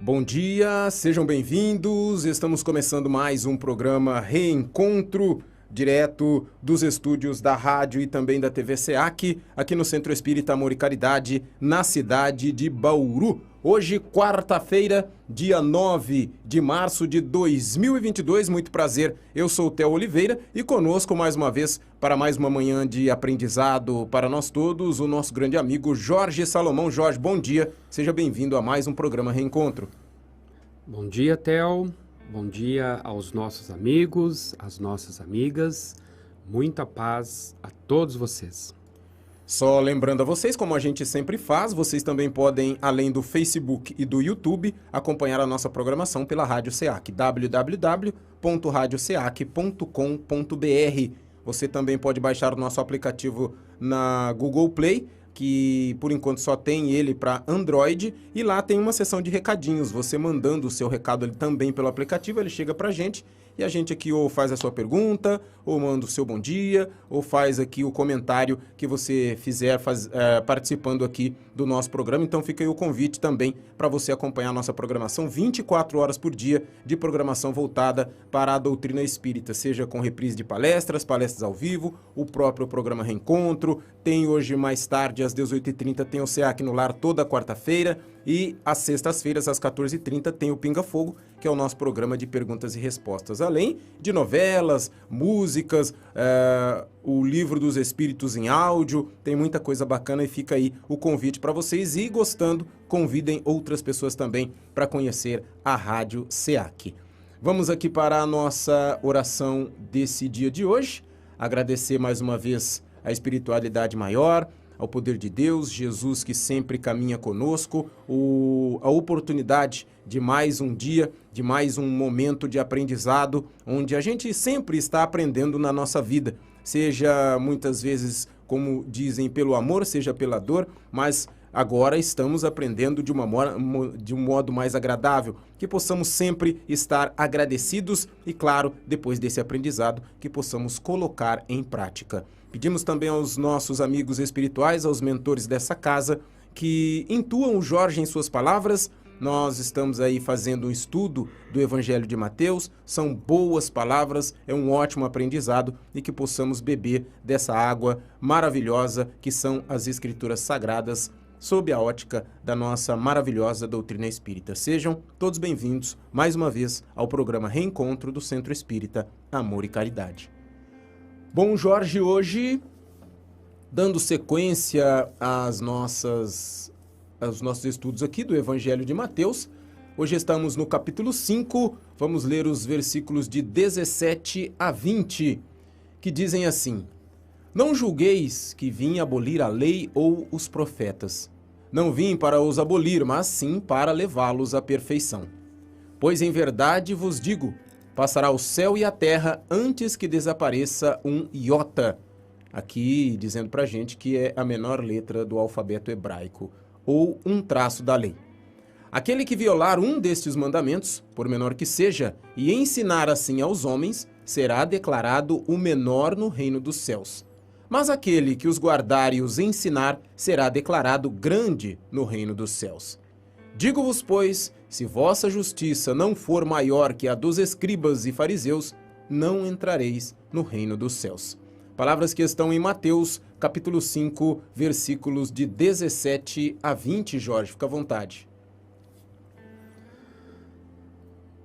Bom dia, sejam bem-vindos. Estamos começando mais um programa Reencontro, direto dos estúdios da rádio e também da TV SEAC, aqui no Centro Espírita Amor e Caridade, na cidade de Bauru. Hoje, quarta-feira, dia 9 de março de 2022. Muito prazer, eu sou o Theo Oliveira e conosco mais uma vez para mais uma manhã de aprendizado para nós todos, o nosso grande amigo Jorge Salomão. Jorge, bom dia, seja bem-vindo a mais um programa Reencontro. Bom dia, Theo. Bom dia aos nossos amigos, às nossas amigas. Muita paz a todos vocês. Só lembrando a vocês, como a gente sempre faz, vocês também podem, além do Facebook e do YouTube, acompanhar a nossa programação pela Rádio SEAC, www.radioseac.com.br. Você também pode baixar o nosso aplicativo na Google Play, que por enquanto só tem ele para Android, e lá tem uma seção de recadinhos. Você mandando o seu recado ali também pelo aplicativo, ele chega para a gente, e a gente aqui ou faz a sua pergunta, ou manda o seu bom dia, ou faz aqui o comentário que você fizer participando aqui do nosso programa. Então fica aí o convite também para você acompanhar a nossa programação 24 horas por dia de programação voltada para a doutrina espírita, seja com reprise de palestras ao vivo, o próprio programa Reencontro. Tem hoje mais tarde, às 18h30, tem o SEAC no Lar toda quarta-feira, e às sextas-feiras, às 14h30, tem o Pinga Fogo, que é o nosso programa de perguntas e respostas. Além de novelas, músicas, o Livro dos Espíritos em áudio, tem muita coisa bacana e fica aí o convite para vocês. E gostando, convidem outras pessoas também para conhecer a Rádio SEAC. Vamos aqui para a nossa oração desse dia de hoje. Agradecer mais uma vez a espiritualidade maior, ao poder de Deus, Jesus que sempre caminha conosco, a oportunidade de mais um dia, de mais um momento de aprendizado, onde a gente sempre está aprendendo na nossa vida, seja muitas vezes, como dizem, pelo amor, seja pela dor, mas agora estamos aprendendo de um modo mais agradável, que possamos sempre estar agradecidos e, claro, depois desse aprendizado, que possamos colocar em prática. Pedimos também aos nossos amigos espirituais, aos mentores dessa casa, que intuam o Jorge em suas palavras. Nós estamos aí fazendo um estudo do Evangelho de Mateus, são boas palavras, é um ótimo aprendizado e que possamos beber dessa água maravilhosa que são as Escrituras Sagradas, sob a ótica da nossa maravilhosa doutrina espírita. Sejam todos bem-vindos, mais uma vez, ao programa Reencontro do Centro Espírita Amor e Caridade. Bom, Jorge, hoje, dando sequência aos nossos estudos aqui do Evangelho de Mateus, hoje estamos no capítulo 5, vamos ler os versículos de 17 a 20, que dizem assim: Não julgueis que vim abolir a lei ou os profetas. Não vim para os abolir, mas sim para levá-los à perfeição. Pois em verdade vos digo, passará o céu e a terra antes que desapareça um iota. Aqui dizendo pra gente que é a menor letra do alfabeto hebraico, ou um traço da lei. Aquele que violar um destes mandamentos, por menor que seja, e ensinar assim aos homens, será declarado o menor no reino dos céus. Mas aquele que os guardar e os ensinar, será declarado grande no reino dos céus. Digo-vos, pois, se vossa justiça não for maior que a dos escribas e fariseus, não entrareis no reino dos céus. Palavras que estão em Mateus, capítulo 5, versículos de 17 a 20, Jorge, fica à vontade.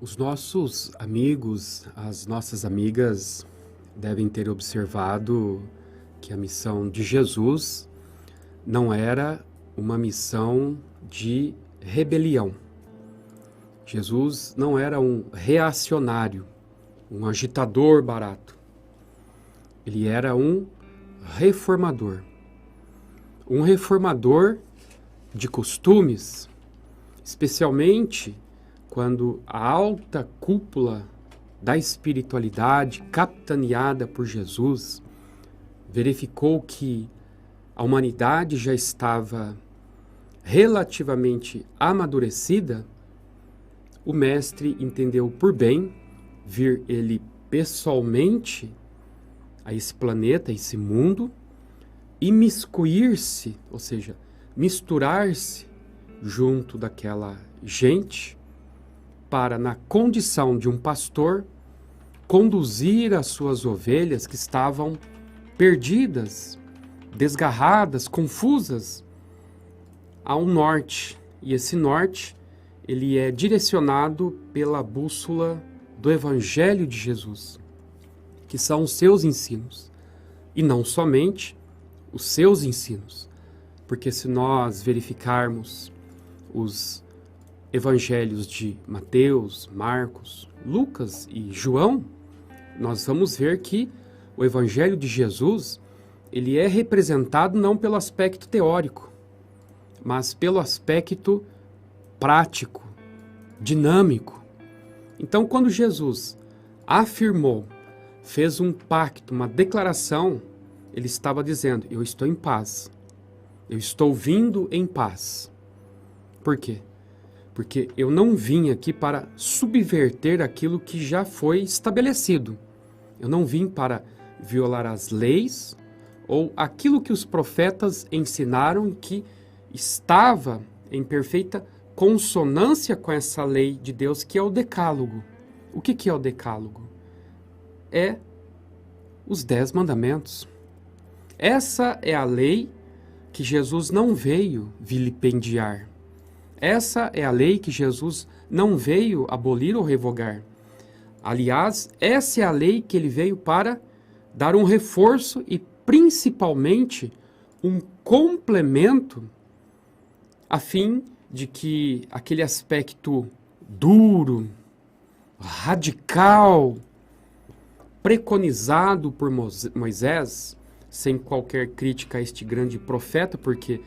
Os nossos amigos, as nossas amigas devem ter observado que a missão de Jesus não era uma missão de rebelião. Jesus não era um reacionário, um agitador barato. Ele era um reformador. Um reformador de costumes, especialmente quando a alta cúpula da espiritualidade, capitaneada por Jesus, verificou que a humanidade já estava relativamente amadurecida, o mestre entendeu por bem vir ele pessoalmente a esse planeta, a esse mundo, imiscuir-se, ou seja, misturar-se junto daquela gente para, na condição de um pastor, conduzir as suas ovelhas que estavam perdidas, desgarradas, confusas, a um norte. E esse norte, ele é direcionado pela bússola do Evangelho de Jesus, que são os seus ensinos. E não somente os seus ensinos, porque se nós verificarmos os evangelhos de Mateus, Marcos, Lucas e João, nós vamos ver que o evangelho de Jesus, ele é representado não pelo aspecto teórico, mas pelo aspecto prático, dinâmico. Então, quando Jesus afirmou, fez um pacto, uma declaração, ele estava dizendo: eu estou em paz, eu estou vindo em paz. Por quê? Porque eu não vim aqui para subverter aquilo que já foi estabelecido. Eu não vim para violar as leis ou aquilo que os profetas ensinaram que estava em perfeita consonância com essa lei de Deus, que é o Decálogo. O que é o Decálogo? É os 10 mandamentos. Essa é a lei que Jesus não veio vilipendiar. Essa é a lei que Jesus não veio abolir ou revogar. Aliás, essa é a lei que ele veio para dar um reforço e, principalmente, um complemento, a fim de que aquele aspecto duro, radical, preconizado por Moisés, sem qualquer crítica a este grande profeta, porque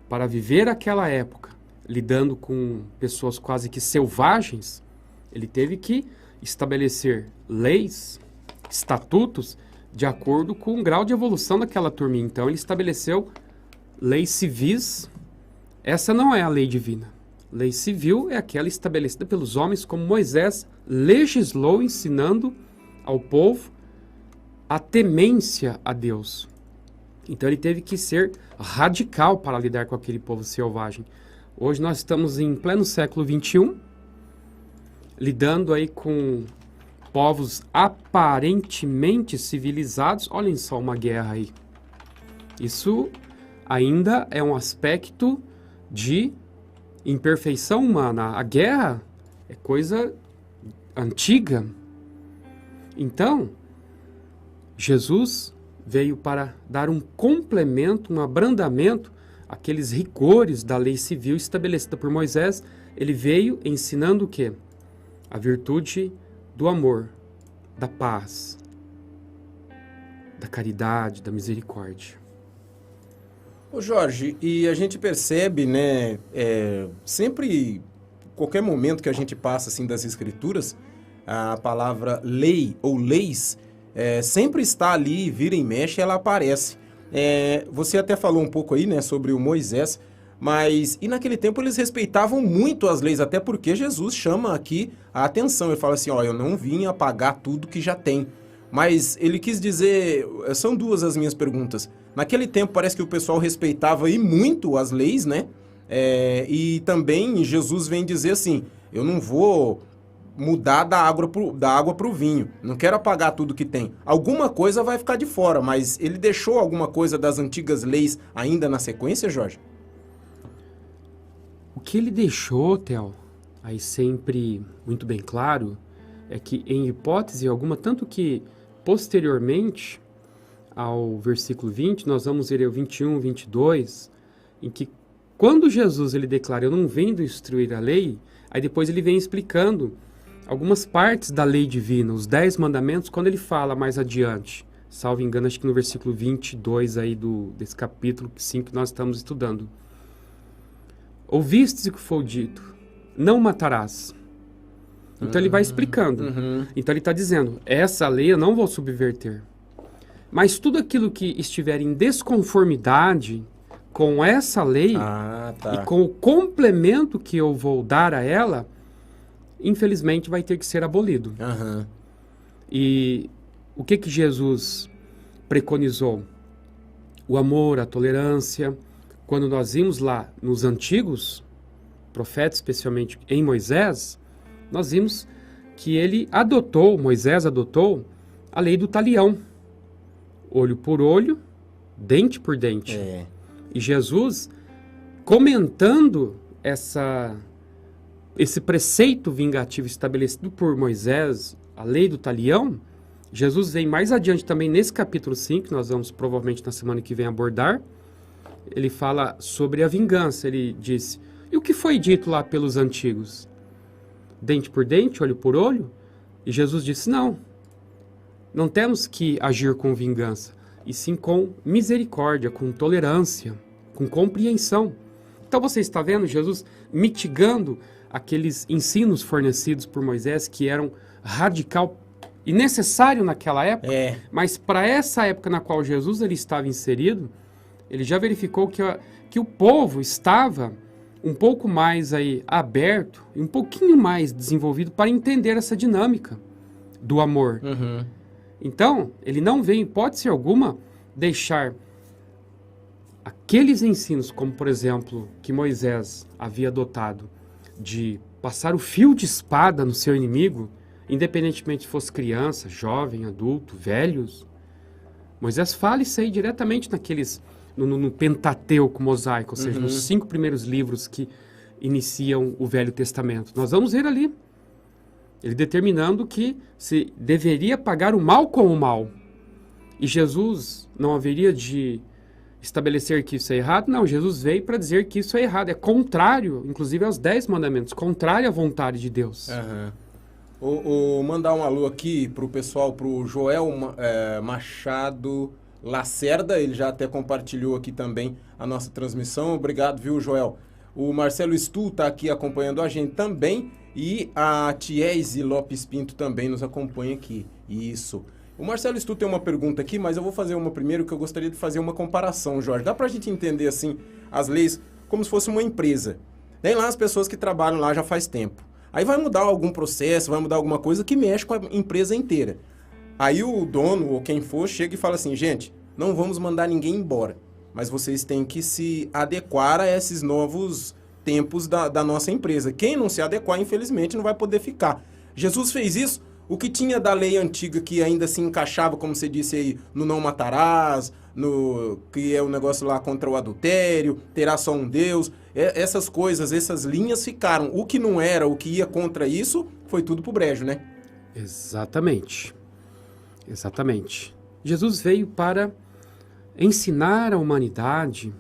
para viver aquela época, lidando com pessoas quase que selvagens, ele teve que estabelecer leis, estatutos, de acordo com o grau de evolução daquela turminha. Então, ele estabeleceu leis civis. Essa não é a lei divina. Lei civil é aquela estabelecida pelos homens, como Moisés legislou, ensinando ao povo a temência a Deus. Então, ele teve que ser radical para lidar com aquele povo selvagem. Hoje nós estamos em pleno século XXI, lidando aí com povos aparentemente civilizados. Olhem só uma guerra aí. Isso ainda é um aspecto de imperfeição humana. A guerra é coisa antiga. Então, Jesus veio para dar um complemento, um abrandamento aqueles rigores da lei civil estabelecida por Moisés. Ele veio ensinando o quê? A virtude do amor, da paz, da caridade, da misericórdia. Ô Jorge, e a gente percebe, né, sempre, qualquer momento que a gente passa assim das escrituras, a palavra lei ou leis sempre está ali, vira e mexe, ela aparece. Você até falou um pouco aí, né, sobre o Moisés, mas e naquele tempo eles respeitavam muito as leis, até porque Jesus chama aqui a atenção. Ele fala assim, ó, eu não vim apagar tudo que já tem. Mas ele quis dizer, são duas as minhas perguntas. Naquele tempo parece que o pessoal respeitava e muito as leis, né? E também Jesus vem dizer assim, eu não vou mudar da água para o vinho. Não quero apagar tudo que tem. Alguma coisa vai ficar de fora, mas ele deixou alguma coisa das antigas leis ainda na sequência, Jorge? O que ele deixou, Theo, aí sempre muito bem claro, é que em hipótese alguma, tanto que posteriormente ao versículo 20, nós vamos ver o 21, 22, em que quando Jesus ele declara, eu não venho destruir a lei, aí depois ele vem explicando algumas partes da lei divina, os 10 mandamentos, quando ele fala mais adiante, salvo engano, acho que no versículo 22 aí desse capítulo 5 que nós estamos estudando. Ouvistes o que foi dito, não matarás. Então ele vai explicando. Então ele está dizendo, essa lei eu não vou subverter. Mas tudo aquilo que estiver em desconformidade com essa lei e com o complemento que eu vou dar a ela, infelizmente vai ter que ser abolido. E o que Jesus preconizou? O amor, a tolerância. Quando nós vimos lá nos antigos profetas, especialmente em Moisés, nós vimos que Moisés adotou a lei do talião. Olho por olho, dente por dente. E Jesus, comentando esse preceito vingativo estabelecido por Moisés, a lei do talião, Jesus vem mais adiante também nesse capítulo 5, que nós vamos provavelmente na semana que vem abordar. Ele fala sobre a vingança. Ele disse, e o que foi dito lá pelos antigos? Dente por dente, olho por olho? E Jesus disse, não temos que agir com vingança, e sim com misericórdia, com tolerância, com compreensão. Então você está vendo Jesus mitigando aqueles ensinos fornecidos por Moisés que eram radical e necessário naquela época, mas para essa época na qual Jesus ele estava inserido, ele já verificou que o povo estava um pouco mais aí aberto e um pouquinho mais desenvolvido para entender essa dinâmica do amor. Então, ele não vem, em hipótese alguma, deixar aqueles ensinos, como por exemplo, que Moisés havia adotado, de passar o fio de espada no seu inimigo, independentemente se fosse criança, jovem, adulto, velhos. Moisés fala isso aí diretamente no Pentateuco mosaico, ou seja, nos 5 primeiros livros que iniciam o Velho Testamento. Nós vamos ver ali, ele determinando que se deveria pagar o mal com o mal. E Jesus não haveria de estabelecer que isso é errado? Não, Jesus veio para dizer que isso é errado. É contrário, inclusive, aos 10 mandamentos, contrário à vontade de Deus. Mandar um alô aqui pro pessoal, pro Joel Machado Lacerda, ele já até compartilhou aqui também a nossa transmissão. Obrigado, viu, Joel? O Marcelo Stu está aqui acompanhando a gente também, e a Tiese Lopes Pinto também nos acompanha aqui. Isso. O Marcelo Stu tem uma pergunta aqui, mas eu vou fazer uma primeiro, que eu gostaria de fazer uma comparação, Jorge. Dá pra gente entender, assim, as leis como se fosse uma empresa. Tem lá as pessoas que trabalham lá já faz tempo. Aí vai mudar algum processo, vai mudar alguma coisa que mexe com a empresa inteira. Aí o dono, ou quem for, chega e fala assim, gente, não vamos mandar ninguém embora, mas vocês têm que se adequar a esses novos tempos da nossa empresa. Quem não se adequar, infelizmente, não vai poder ficar. Jesus fez isso. O que tinha da lei antiga que ainda se encaixava, como você disse aí, no não matarás, que é o negócio lá contra o adultério, terá só um Deus, essas coisas, essas linhas ficaram. O que não era, o que ia contra isso, foi tudo pro brejo, né? Exatamente. Exatamente. Jesus veio para ensinar a humanidade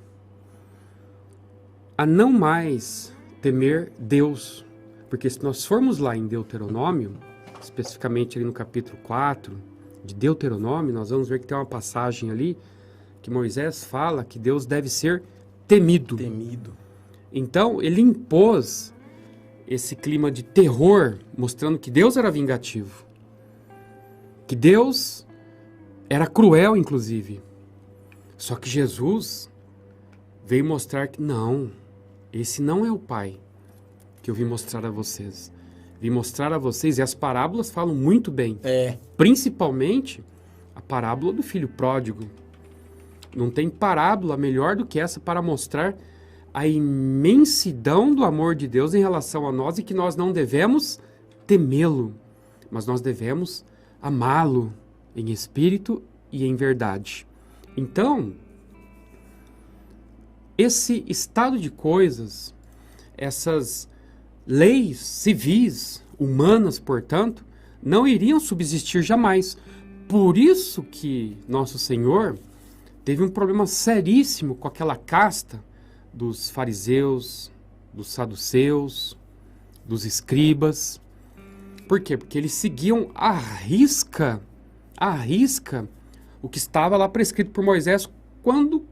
a não mais temer Deus. Porque se nós formos lá em Deuteronômio, especificamente ali no capítulo 4 de Deuteronômio, nós vamos ver que tem uma passagem ali que Moisés fala que Deus deve ser temido. Então, ele impôs esse clima de terror, mostrando que Deus era vingativo. Que Deus era cruel, inclusive. Só que Jesus veio mostrar que não, esse não é o Pai que eu vim mostrar a vocês. Vim mostrar a vocês, e as parábolas falam muito bem. Principalmente a parábola do filho pródigo. Não tem parábola melhor do que essa para mostrar a imensidão do amor de Deus em relação a nós, e que nós não devemos temê-lo, mas nós devemos amá-lo em espírito e em verdade. Então, esse estado de coisas, essas leis civis, humanas, portanto, não iriam subsistir jamais. Por isso que Nosso Senhor teve um problema seríssimo com aquela casta dos fariseus, dos saduceus, dos escribas. Por quê? Porque eles seguiam à risca o que estava lá prescrito por Moisés. Quando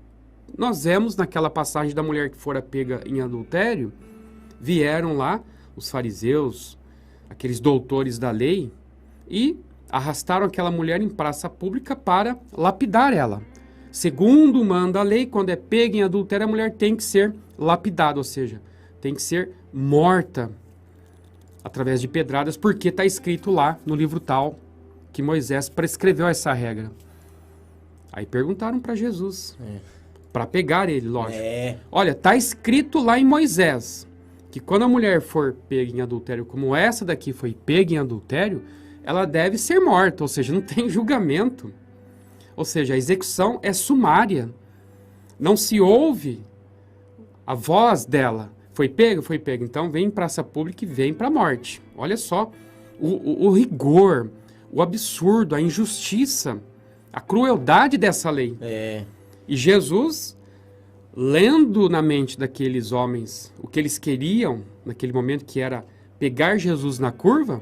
nós vemos naquela passagem da mulher que fora pega em adultério, vieram lá os fariseus, aqueles doutores da lei, e arrastaram aquela mulher em praça pública para lapidar ela. Segundo manda a lei, quando é pega em adultério, a mulher tem que ser lapidada, ou seja, tem que ser morta através de pedradas, porque está escrito lá no livro tal que Moisés prescreveu essa regra. Aí perguntaram para Jesus, para pegar ele, lógico. Olha, está escrito lá em Moisés que quando a mulher for pega em adultério, como essa daqui foi pega em adultério, ela deve ser morta, ou seja, não tem julgamento. Ou seja, a execução é sumária. Não se ouve a voz dela. Foi pega? Foi pega. Então vem em praça pública e vem para a morte. Olha só o rigor, o absurdo, a injustiça, a crueldade dessa lei. E Jesus, lendo na mente daqueles homens o que eles queriam naquele momento, que era pegar Jesus na curva,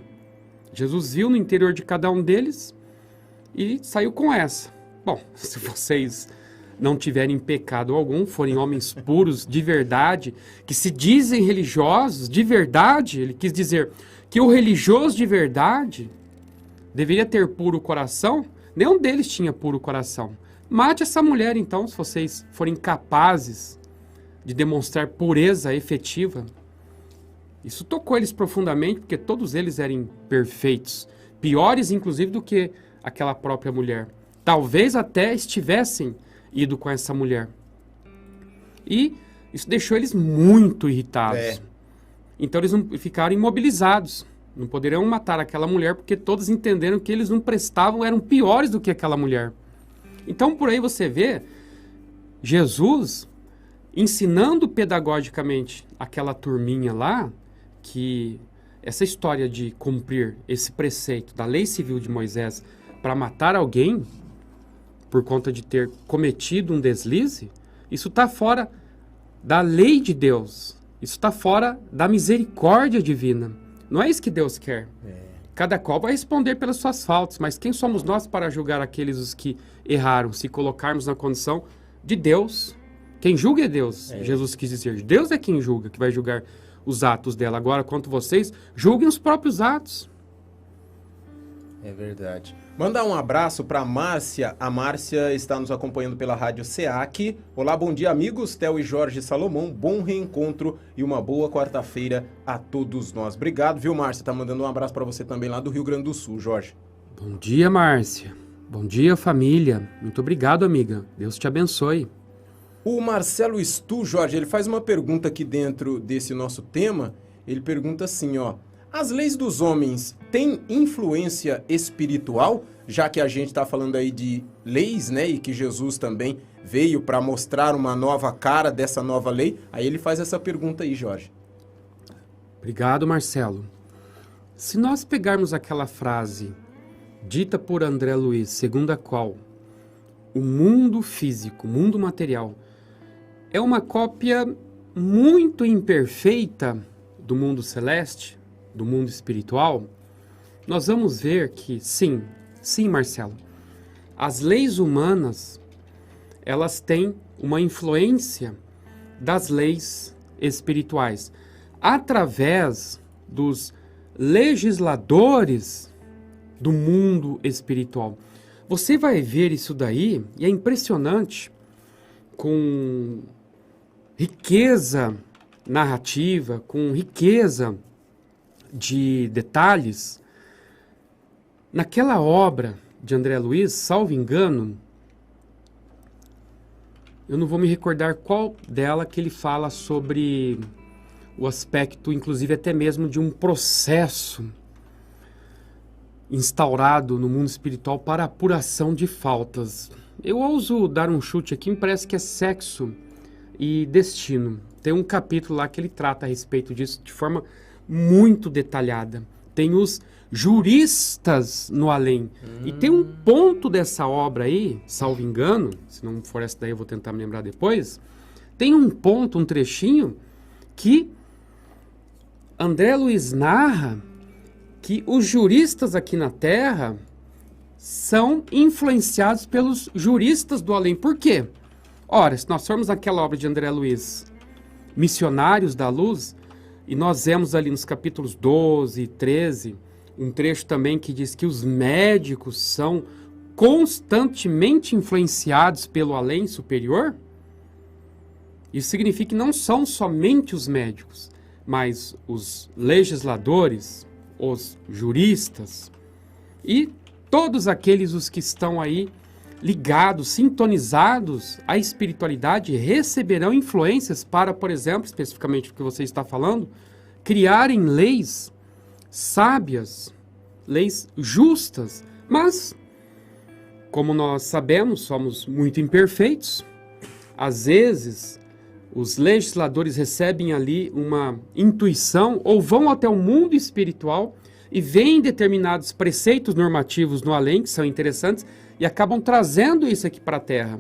Jesus viu no interior de cada um deles e saiu com essa. Bom, se vocês não tiverem pecado algum, forem homens puros de verdade, que se dizem religiosos de verdade, ele quis dizer que o religioso de verdade deveria ter puro coração. Nenhum deles tinha puro coração. Mate essa mulher, então, se vocês forem capazes de demonstrar pureza efetiva. Isso tocou eles profundamente, porque todos eles eram perfeitos. Piores, inclusive, do que aquela própria mulher. Talvez até estivessem ido com essa mulher. E isso deixou eles muito irritados. Então eles não ficaram imobilizados. Não poderiam matar aquela mulher, porque todos entenderam que eles não prestavam, eram piores do que aquela mulher. Então por aí você vê Jesus ensinando pedagogicamente aquela turminha lá, que essa história de cumprir esse preceito da lei civil de Moisés para matar alguém por conta de ter cometido um deslize, isso está fora da lei de Deus. Isso está fora da misericórdia divina. Não é isso que Deus quer. Cada qual vai responder pelas suas faltas, mas quem somos nós para julgar aqueles os que erraram, se colocarmos na condição de Deus? Quem julga é Deus. Jesus quis dizer, Deus é quem julga, que vai julgar os atos dela. Agora, quanto vocês, julguem os próprios atos. É verdade. Mandar um abraço para a Márcia. A Márcia está nos acompanhando pela Rádio SEAC. Olá, bom dia, amigos. Theo e Jorge Salomão. Bom reencontro e uma boa quarta-feira a todos nós. Obrigado, viu, Márcia? Tá mandando um abraço para você também lá do Rio Grande do Sul, Jorge. Bom dia, Márcia. Bom dia, família. Muito obrigado, amiga. Deus te abençoe. O Marcelo Stu, Jorge, ele faz uma pergunta aqui dentro desse nosso tema. Ele pergunta assim, ó. As leis dos homens têm influência espiritual? Já que a gente está falando aí de leis, né? E que Jesus também veio para mostrar uma nova cara dessa nova lei. Aí ele faz essa pergunta aí, Jorge. Obrigado, Marcelo. Se nós pegarmos aquela frase dita por André Luiz, segundo a qual o mundo físico, o mundo material, é uma cópia muito imperfeita do mundo celeste, do mundo espiritual, nós vamos ver que, sim, Marcelo, as leis humanas, elas têm uma influência das leis espirituais, através dos legisladores do mundo espiritual. Você vai ver isso daí, e é impressionante, com riqueza narrativa, com riqueza de detalhes. Naquela obra de André Luiz, salvo engano, eu não vou me recordar qual dela que ele fala sobre o aspecto, inclusive até mesmo de um processo instaurado no mundo espiritual para apuração de faltas. Eu ouso dar um chute aqui, me parece que é Sexo e Destino. Tem um capítulo lá que ele trata a respeito disso de forma muito detalhada. Tem os juristas no além. E tem um ponto dessa obra aí, salvo engano, se não for essa daí eu vou tentar me lembrar depois, tem um ponto, um trechinho, que André Luiz narra que os juristas aqui na Terra são influenciados pelos juristas do além. Por quê? Ora, se nós formos naquela obra de André Luiz, Missionários da Luz, e nós vemos ali nos capítulos 12 e 13, um trecho também que diz que os médicos são constantemente influenciados pelo além superior. Isso significa que não são somente os médicos, mas os legisladores, os juristas e todos aqueles os que estão aí ligados, sintonizados à espiritualidade, receberão influências para, por exemplo, especificamente o que você está falando, criarem leis sábias, leis justas. Mas, como nós sabemos, somos muito imperfeitos. Às vezes, os legisladores recebem ali uma intuição ou vão até o mundo espiritual e veem determinados preceitos normativos no além, que são interessantes, e acabam trazendo isso aqui para a Terra.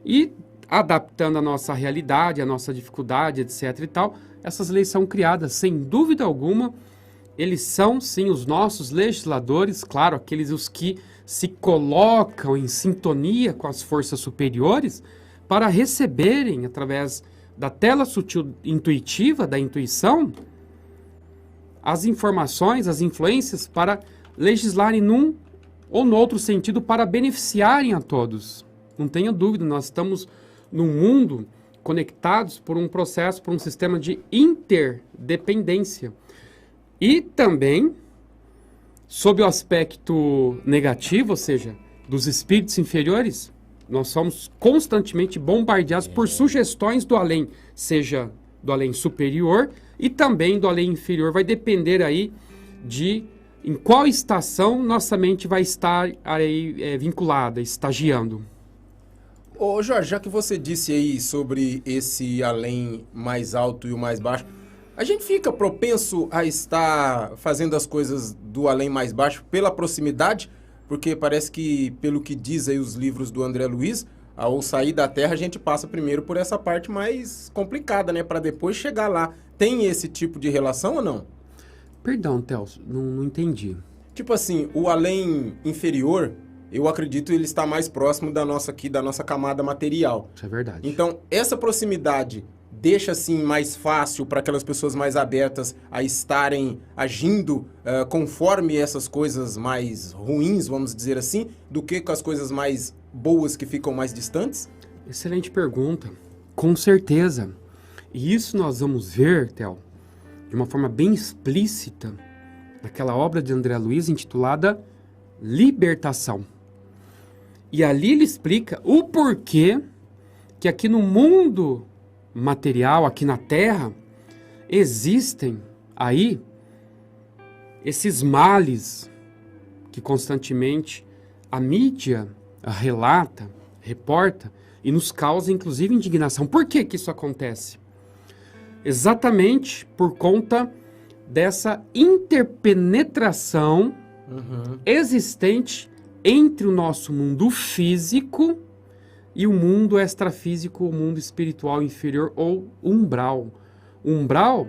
E adaptando a nossa realidade, a nossa dificuldade, etc. e tal, essas leis são criadas, sem dúvida alguma. Eles são, sim, os nossos legisladores, claro, aqueles os que se colocam em sintonia com as forças superiores para receberem, através da tela sutil intuitiva, da intuição, as informações, as influências para legislarem num ou no outro sentido para beneficiarem a todos. Não tenha dúvida, nós estamos num mundo conectados por um processo, por um sistema de interdependência. E também, sob o aspecto negativo, ou seja, dos espíritos inferiores, nós somos constantemente bombardeados por sugestões do além, seja do além superior e também do além inferior. Vai depender aí de em qual estação nossa mente vai estar aí vinculada, estagiando. Ô Jorge, já que você disse aí sobre esse além mais alto e o mais baixo, a gente fica propenso a estar fazendo as coisas do além mais baixo pela proximidade? Porque parece que, pelo que diz aí os livros do André Luiz, ao sair da Terra a gente passa primeiro por essa parte mais complicada, né? Para depois chegar lá. Tem esse tipo de relação ou não? Perdão, Telso, não entendi. Tipo assim, o além inferior, eu acredito ele está mais próximo da nossa camada material. Isso é verdade. Então, essa proximidade deixa assim mais fácil para aquelas pessoas mais abertas a estarem agindo conforme essas coisas mais ruins, vamos dizer assim, do que com as coisas mais boas que ficam mais distantes? Excelente pergunta. Com certeza. E isso nós vamos ver, Tel, de uma forma bem explícita, naquela obra de André Luiz intitulada Libertação. E ali ele explica o porquê que aqui no mundo material, aqui na Terra, existem aí esses males que constantemente a mídia relata, reporta e nos causa inclusive indignação. Por que que isso acontece? Exatamente por conta dessa interpenetração existente entre o nosso mundo físico e o mundo extrafísico, o mundo espiritual inferior ou umbral. O umbral,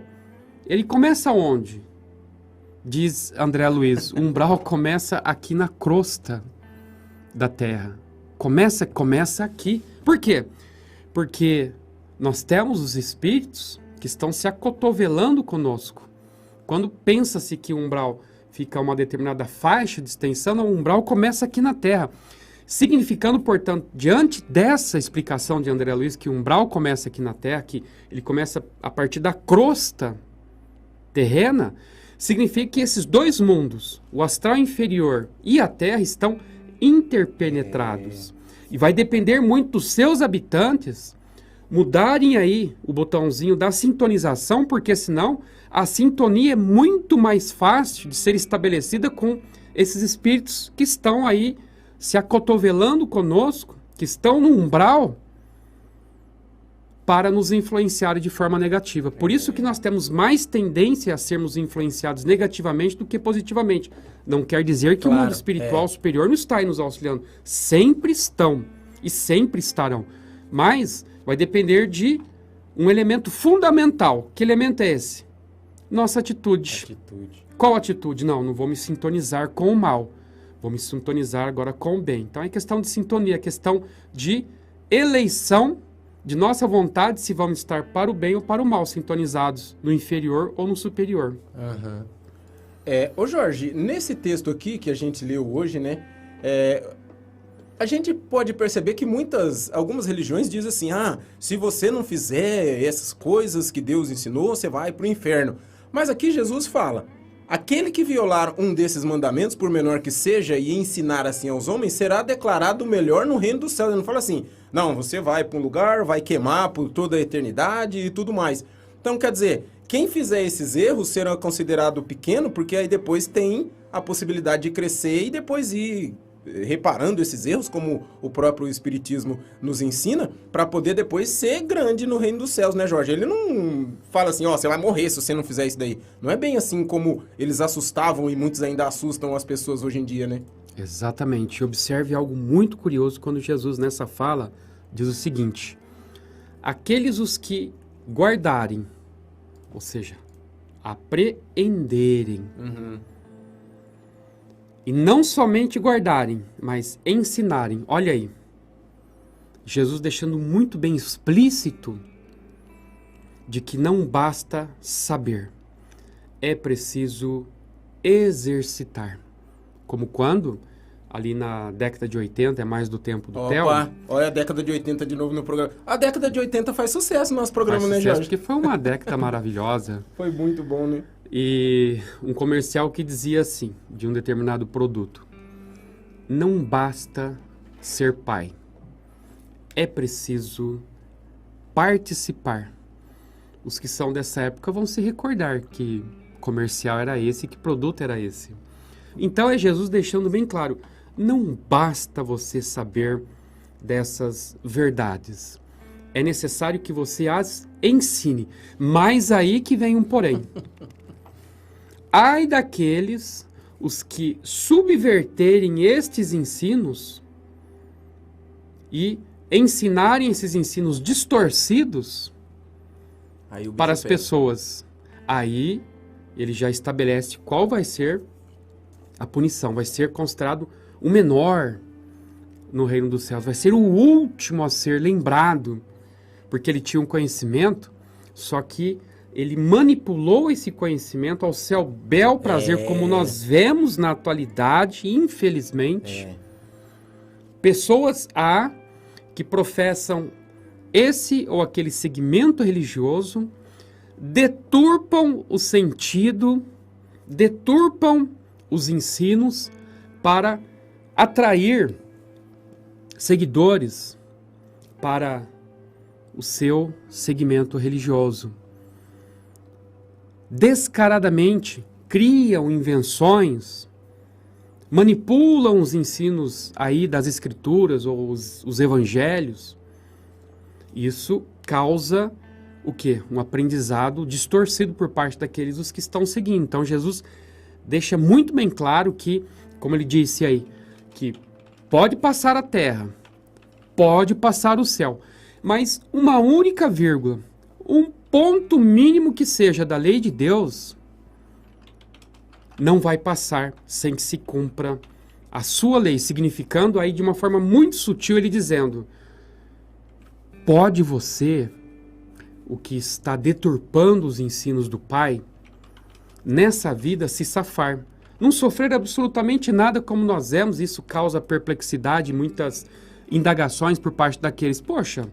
ele começa onde? Diz André Luiz, o umbral começa aqui na crosta da Terra. Começa aqui. Por quê? Porque nós temos os espíritos que estão se acotovelando conosco. Quando pensa-se que o umbral fica a uma determinada faixa de extensão, o umbral começa aqui na Terra. Significando, portanto, diante dessa explicação de André Luiz, que o umbral começa aqui na Terra, que ele começa a partir da crosta terrena, significa que esses dois mundos, o astral inferior e a Terra, estão interpenetrados. E vai depender muito dos seus habitantes mudarem aí o botãozinho da sintonização, porque senão a sintonia é muito mais fácil de ser estabelecida com esses espíritos que estão aí se acotovelando conosco, que estão no umbral, para nos influenciar de forma negativa. Por isso que nós temos mais tendência a sermos influenciados negativamente do que positivamente. Não quer dizer que o mundo espiritual superior não está aí nos auxiliando. Sempre estão e sempre estarão. Mas vai depender de um elemento fundamental. Que elemento é esse? Nossa atitude. Qual atitude? Não vou me sintonizar com o mal. Vou me sintonizar agora com o bem. Então é questão de sintonia, é questão de eleição de nossa vontade, se vamos estar para o bem ou para o mal, sintonizados no inferior ou no superior. Ô Jorge, nesse texto aqui que a gente leu hoje, né, a gente pode perceber que algumas religiões dizem assim, se você não fizer essas coisas que Deus ensinou, você vai para o inferno. Mas aqui Jesus fala, aquele que violar um desses mandamentos, por menor que seja, e ensinar assim aos homens, será declarado o melhor no reino do céu. Ele não fala assim, não, você vai para um lugar, vai queimar por toda a eternidade e tudo mais. Então, quer dizer, quem fizer esses erros será considerado pequeno, porque aí depois tem a possibilidade de crescer e depois ir reparando esses erros, como o próprio Espiritismo nos ensina, para poder depois ser grande no reino dos céus, né, Jorge? Ele não fala assim, ó, você vai morrer se você não fizer isso daí. Não é bem assim como eles assustavam e muitos ainda assustam as pessoas hoje em dia, né? Exatamente. Observe algo muito curioso quando Jesus, nessa fala, diz o seguinte: aqueles os que guardarem, ou seja, apreenderem, e não somente guardarem, mas ensinarem. Olha aí, Jesus deixando muito bem explícito de que não basta saber, é preciso exercitar. Como quando, ali na década de 80, é mais do tempo do Theo. Olha a década de 80 de novo no programa. A década de 80 faz sucesso no nosso programa, né, Jorge? Porque foi uma década maravilhosa. Foi muito bom, né? E um comercial que dizia assim, de um determinado produto: não basta ser pai, é preciso participar. Os que são dessa época vão se recordar que comercial era esse, que produto era esse. Então é Jesus deixando bem claro, não basta você saber dessas verdades. É necessário que você as ensine. Mas aí que vem um porém. Ai daqueles os que subverterem estes ensinos e ensinarem esses ensinos distorcidos para as pessoas. Aí ele já estabelece qual vai ser a punição. Vai ser considerado o menor no reino dos céus. Vai ser o último a ser lembrado. Porque ele tinha um conhecimento, só que ele manipulou esse conhecimento ao seu bel prazer, como nós vemos na atualidade, infelizmente. Pessoas que professam esse ou aquele segmento religioso, deturpam o sentido, deturpam os ensinos para atrair seguidores para o seu segmento religioso. Descaradamente criam invenções, manipulam os ensinos aí das escrituras ou os evangelhos. Isso causa o quê? Um aprendizado distorcido por parte daqueles os que estão seguindo. Então Jesus deixa muito bem claro que, como ele disse aí, que pode passar a terra, pode passar o céu, mas uma única vírgula, um ponto mínimo que seja da lei de Deus, não vai passar sem que se cumpra a sua lei, significando aí de uma forma muito sutil ele dizendo, pode você, o que está deturpando os ensinos do Pai, nessa vida se safar, não sofrer absolutamente nada como nós vemos, isso causa perplexidade, muitas indagações por parte daqueles, poxa,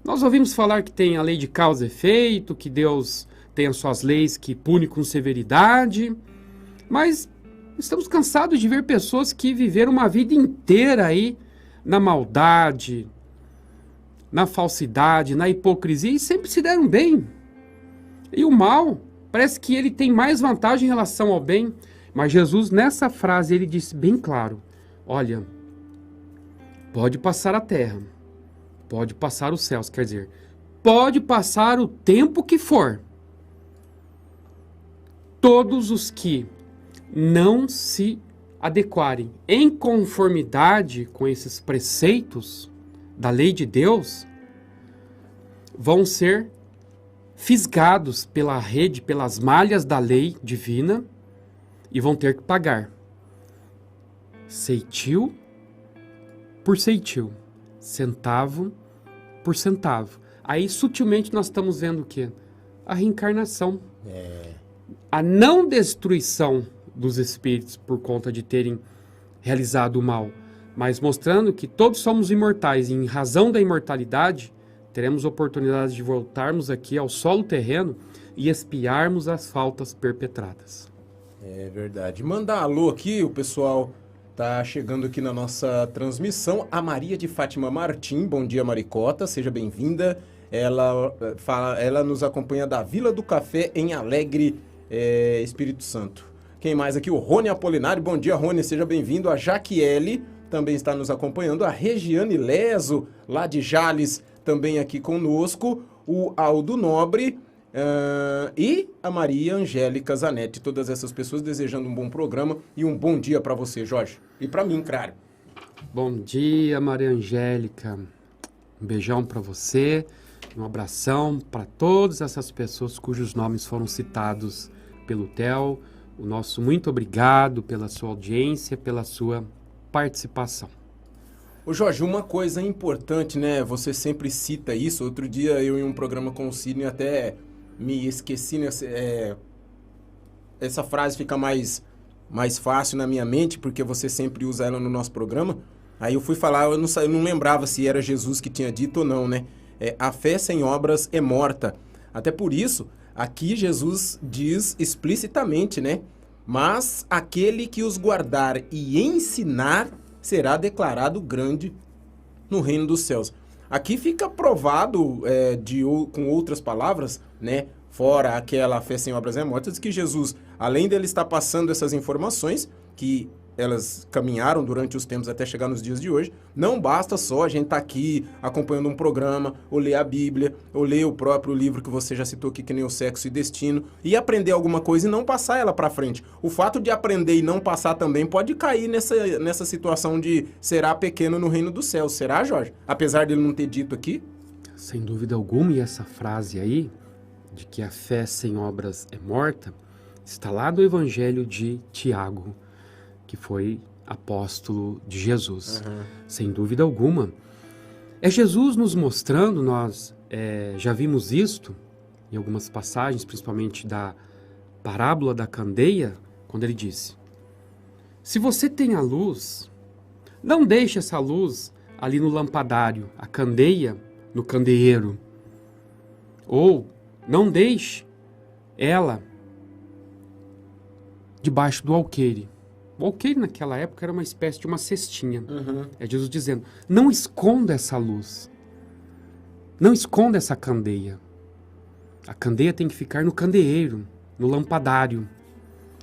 nós ouvimos falar que tem a lei de causa e efeito, que Deus tem as suas leis que pune com severidade, mas estamos cansados de ver pessoas que viveram uma vida inteira aí na maldade, na falsidade, na hipocrisia e sempre se deram bem. E o mal, parece que ele tem mais vantagem em relação ao bem, mas Jesus nessa frase ele disse bem claro, olha, pode passar a terra, pode passar os céus, quer dizer, pode passar o tempo que for. Todos os que não se adequarem em conformidade com esses preceitos da lei de Deus vão ser fisgados pela rede, pelas malhas da lei divina e vão ter que pagar ceitil por ceitil, centavo por centavo. Aí, sutilmente, nós estamos vendo o quê? A reencarnação. A não destruição dos espíritos por conta de terem realizado o mal, mas mostrando que todos somos imortais e, em razão da imortalidade, teremos oportunidade de voltarmos aqui ao solo terreno e expiarmos as faltas perpetradas. É verdade. Mandar alô aqui, o pessoal tá chegando aqui na nossa transmissão. A Maria de Fátima Martim, bom dia Maricota, seja bem-vinda. Ela nos acompanha da Vila do Café em Alegre, Espírito Santo. Quem mais aqui? O Rony Apolinário, bom dia Rony, seja bem-vindo. A Jaquiele também está nos acompanhando. A Regiane Leso, lá de Jales, também aqui conosco. O Aldo Nobre... e a Maria Angélica Zanetti, todas essas pessoas desejando um bom programa e um bom dia para você, Jorge. E para mim, claro. Bom dia, Maria Angélica. Um beijão para você, um abração para todas essas pessoas cujos nomes foram citados pelo Theo. O nosso muito obrigado pela sua audiência, pela sua participação. Ô Jorge, uma coisa importante, né? Você sempre cita isso. Outro dia eu em um programa com o Sidney até me esqueci, né? Essa frase fica mais fácil na minha mente, porque você sempre usa ela no nosso programa. Aí eu fui falar, eu não lembrava se era Jesus que tinha dito ou não, né? A fé sem obras é morta. Até por isso, aqui Jesus diz explicitamente, né? Mas aquele que os guardar e ensinar será declarado grande no reino dos céus. Aqui fica provado, com outras palavras, né? Fora aquela fé sem obras é morta, diz que Jesus, além dele estar passando essas informações, que elas caminharam durante os tempos até chegar nos dias de hoje, não basta só a gente estar aqui acompanhando um programa, ou ler a Bíblia, ou ler o próprio livro que você já citou aqui, que nem o Sexo e Destino, e aprender alguma coisa e não passar ela para frente. O fato de aprender e não passar também pode cair nessa situação de será pequeno no reino dos céus. Será, Jorge? Apesar dele não ter dito aqui? Sem dúvida alguma, e essa frase aí, de que a fé sem obras é morta, está lá do Evangelho de Tiago, que foi apóstolo de Jesus. Uhum. Sem dúvida alguma. É Jesus nos mostrando, nós já vimos isto em algumas passagens, principalmente da parábola da candeia, quando ele disse: se você tem a luz, não deixe essa luz ali no lampadário, a candeia no candeeiro. Ou não deixe ela debaixo do alqueire. O alqueire naquela época era uma espécie de uma cestinha. Uhum. É Jesus dizendo, não esconda essa luz. Não esconda essa candeia. A candeia tem que ficar no candeeiro, no lampadário.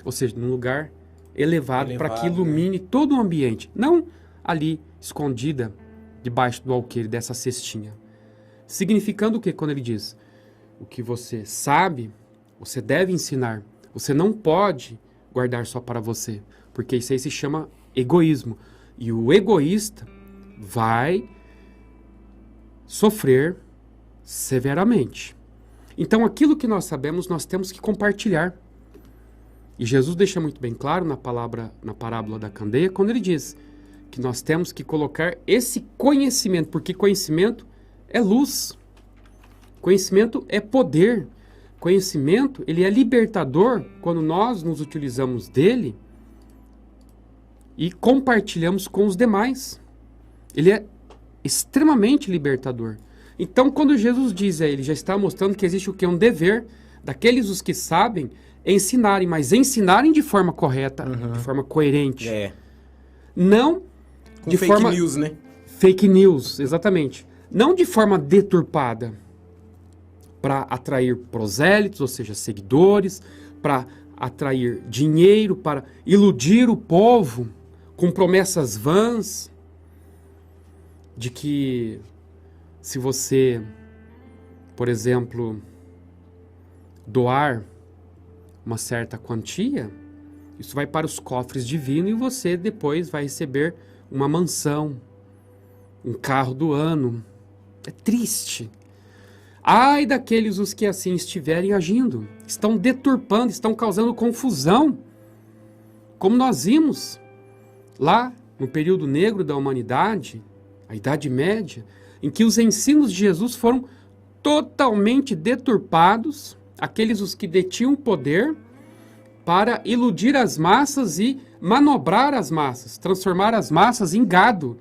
Ou seja, num lugar elevado para que ilumine todo o ambiente. Não ali escondida debaixo do alqueire dessa cestinha. Significando o que quando ele diz? O que você sabe, você deve ensinar. Você não pode guardar só para você. Porque isso aí se chama egoísmo. E o egoísta vai sofrer severamente. Então, aquilo que nós sabemos, nós temos que compartilhar. E Jesus deixa muito bem claro na parábola da candeia, quando ele diz que nós temos que colocar esse conhecimento, porque conhecimento é luz. Conhecimento é poder. Conhecimento, ele é libertador quando nós nos utilizamos dele e compartilhamos com os demais. Ele é extremamente libertador. Então, quando Jesus diz ele já está mostrando que existe o que? Um dever daqueles os que sabem ensinarem, mas ensinarem de forma correta, de forma coerente. Não com de fake forma... news, né? Fake news, exatamente. Não de forma deturpada, para atrair prosélitos, ou seja, seguidores, para atrair dinheiro, para iludir o povo com promessas vãs de que se você, por exemplo, doar uma certa quantia, isso vai para os cofres divinos e você depois vai receber uma mansão, um carro do ano. É triste. Ai daqueles os que assim estiverem agindo, estão deturpando, estão causando confusão, como nós vimos lá no período negro da humanidade, a Idade Média, em que os ensinos de Jesus foram totalmente deturpados, aqueles os que detinham poder para iludir as massas e manobrar as massas, transformar as massas em gado.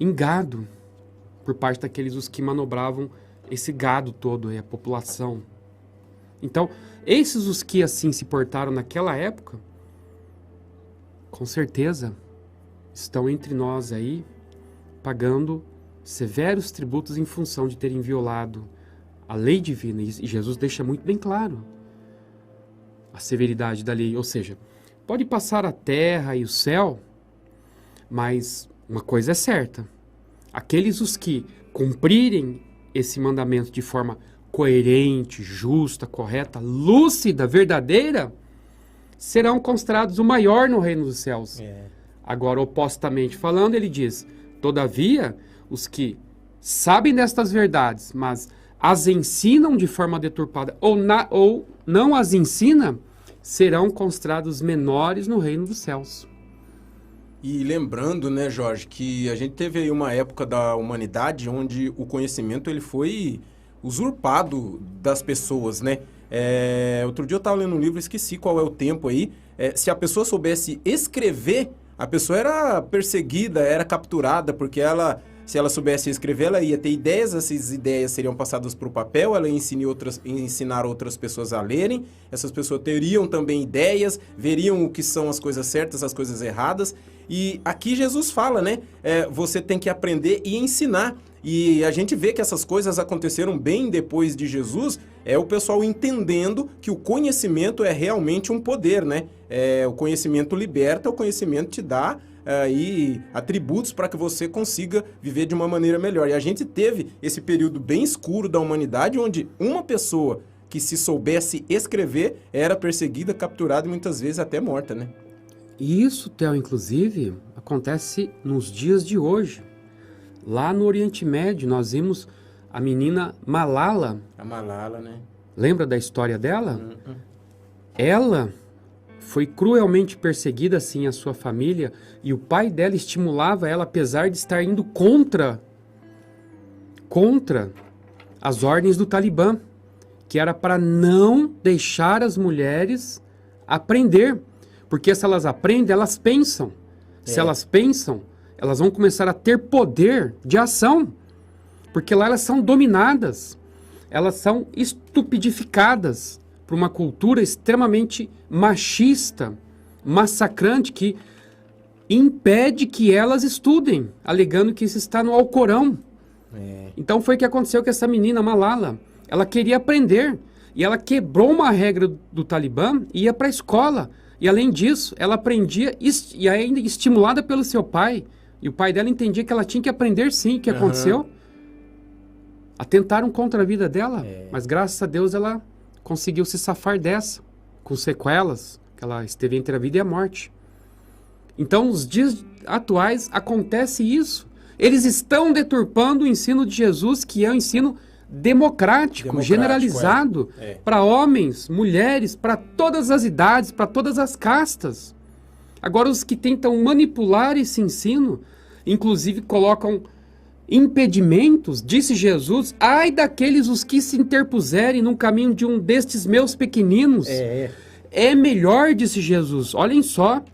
Em gado. Por parte daqueles os que manobravam esse gado todo, a população. Então, esses os que assim se portaram naquela época, com certeza estão entre nós aí, pagando severos tributos em função de terem violado a lei divina. E Jesus deixa muito bem claro a severidade da lei. Ou seja, pode passar a terra e o céu, mas uma coisa é certa: aqueles os que cumprirem esse mandamento de forma coerente, justa, correta, lúcida, verdadeira, serão considerados o maior no reino dos céus. Agora, opostamente falando, ele diz: todavia, os que sabem destas verdades, mas as ensinam de forma deturpada ou não as ensina, serão considerados menores no reino dos céus. E lembrando, né, Jorge, que a gente teve aí uma época da humanidade onde o conhecimento ele foi usurpado das pessoas, né? Outro dia eu estava lendo um livro, esqueci qual é o tempo aí. Se a pessoa soubesse escrever, a pessoa era perseguida, era capturada, porque se ela soubesse escrever, ela ia ter ideias, essas ideias seriam passadas para o papel, ela ia ensinar outras pessoas a lerem, essas pessoas teriam também ideias, veriam o que são as coisas certas, as coisas erradas. E aqui Jesus fala, né? Você tem que aprender e ensinar. E a gente vê que essas coisas aconteceram bem depois de Jesus, o pessoal entendendo que o conhecimento é realmente um poder, né? O conhecimento liberta, o conhecimento te dá aí atributos para que você consiga viver de uma maneira melhor. E a gente teve esse período bem escuro da humanidade, onde uma pessoa que se soubesse escrever era perseguida, capturada e muitas vezes até morta, né? E isso, Theo, inclusive, acontece nos dias de hoje. Lá no Oriente Médio, nós vimos a menina Malala. A Malala, né? Lembra da história dela? Ela foi cruelmente perseguida, assim, a sua família, e o pai dela estimulava ela, apesar de estar indo contra as ordens do Talibã, que era para não deixar as mulheres aprender. Porque se elas aprendem, elas pensam. Se elas pensam, elas vão começar a ter poder de ação. Porque lá elas são dominadas. Elas são estupidificadas por uma cultura extremamente machista, massacrante, que impede que elas estudem, alegando que isso está no Alcorão. Então foi o que aconteceu com essa menina Malala. Ela queria aprender. E ela quebrou uma regra do Talibã e ia para a escola. E além disso, ela aprendia, e ainda estimulada pelo seu pai, e o pai dela entendia que ela tinha que aprender sim. O que aconteceu? Atentaram contra a vida dela, mas graças a Deus ela conseguiu se safar dessa, com sequelas, que ela esteve entre a vida e a morte. Então, nos dias atuais, acontece isso. Eles estão deturpando o ensino de Jesus, que é um ensino democrático, generalizado, para homens, mulheres, para todas as idades, para todas as castas. Agora, os que tentam manipular esse ensino, inclusive colocam impedimentos, disse Jesus: ai daqueles os que se interpuserem no caminho de um destes meus pequeninos. É melhor, disse Jesus, olhem só,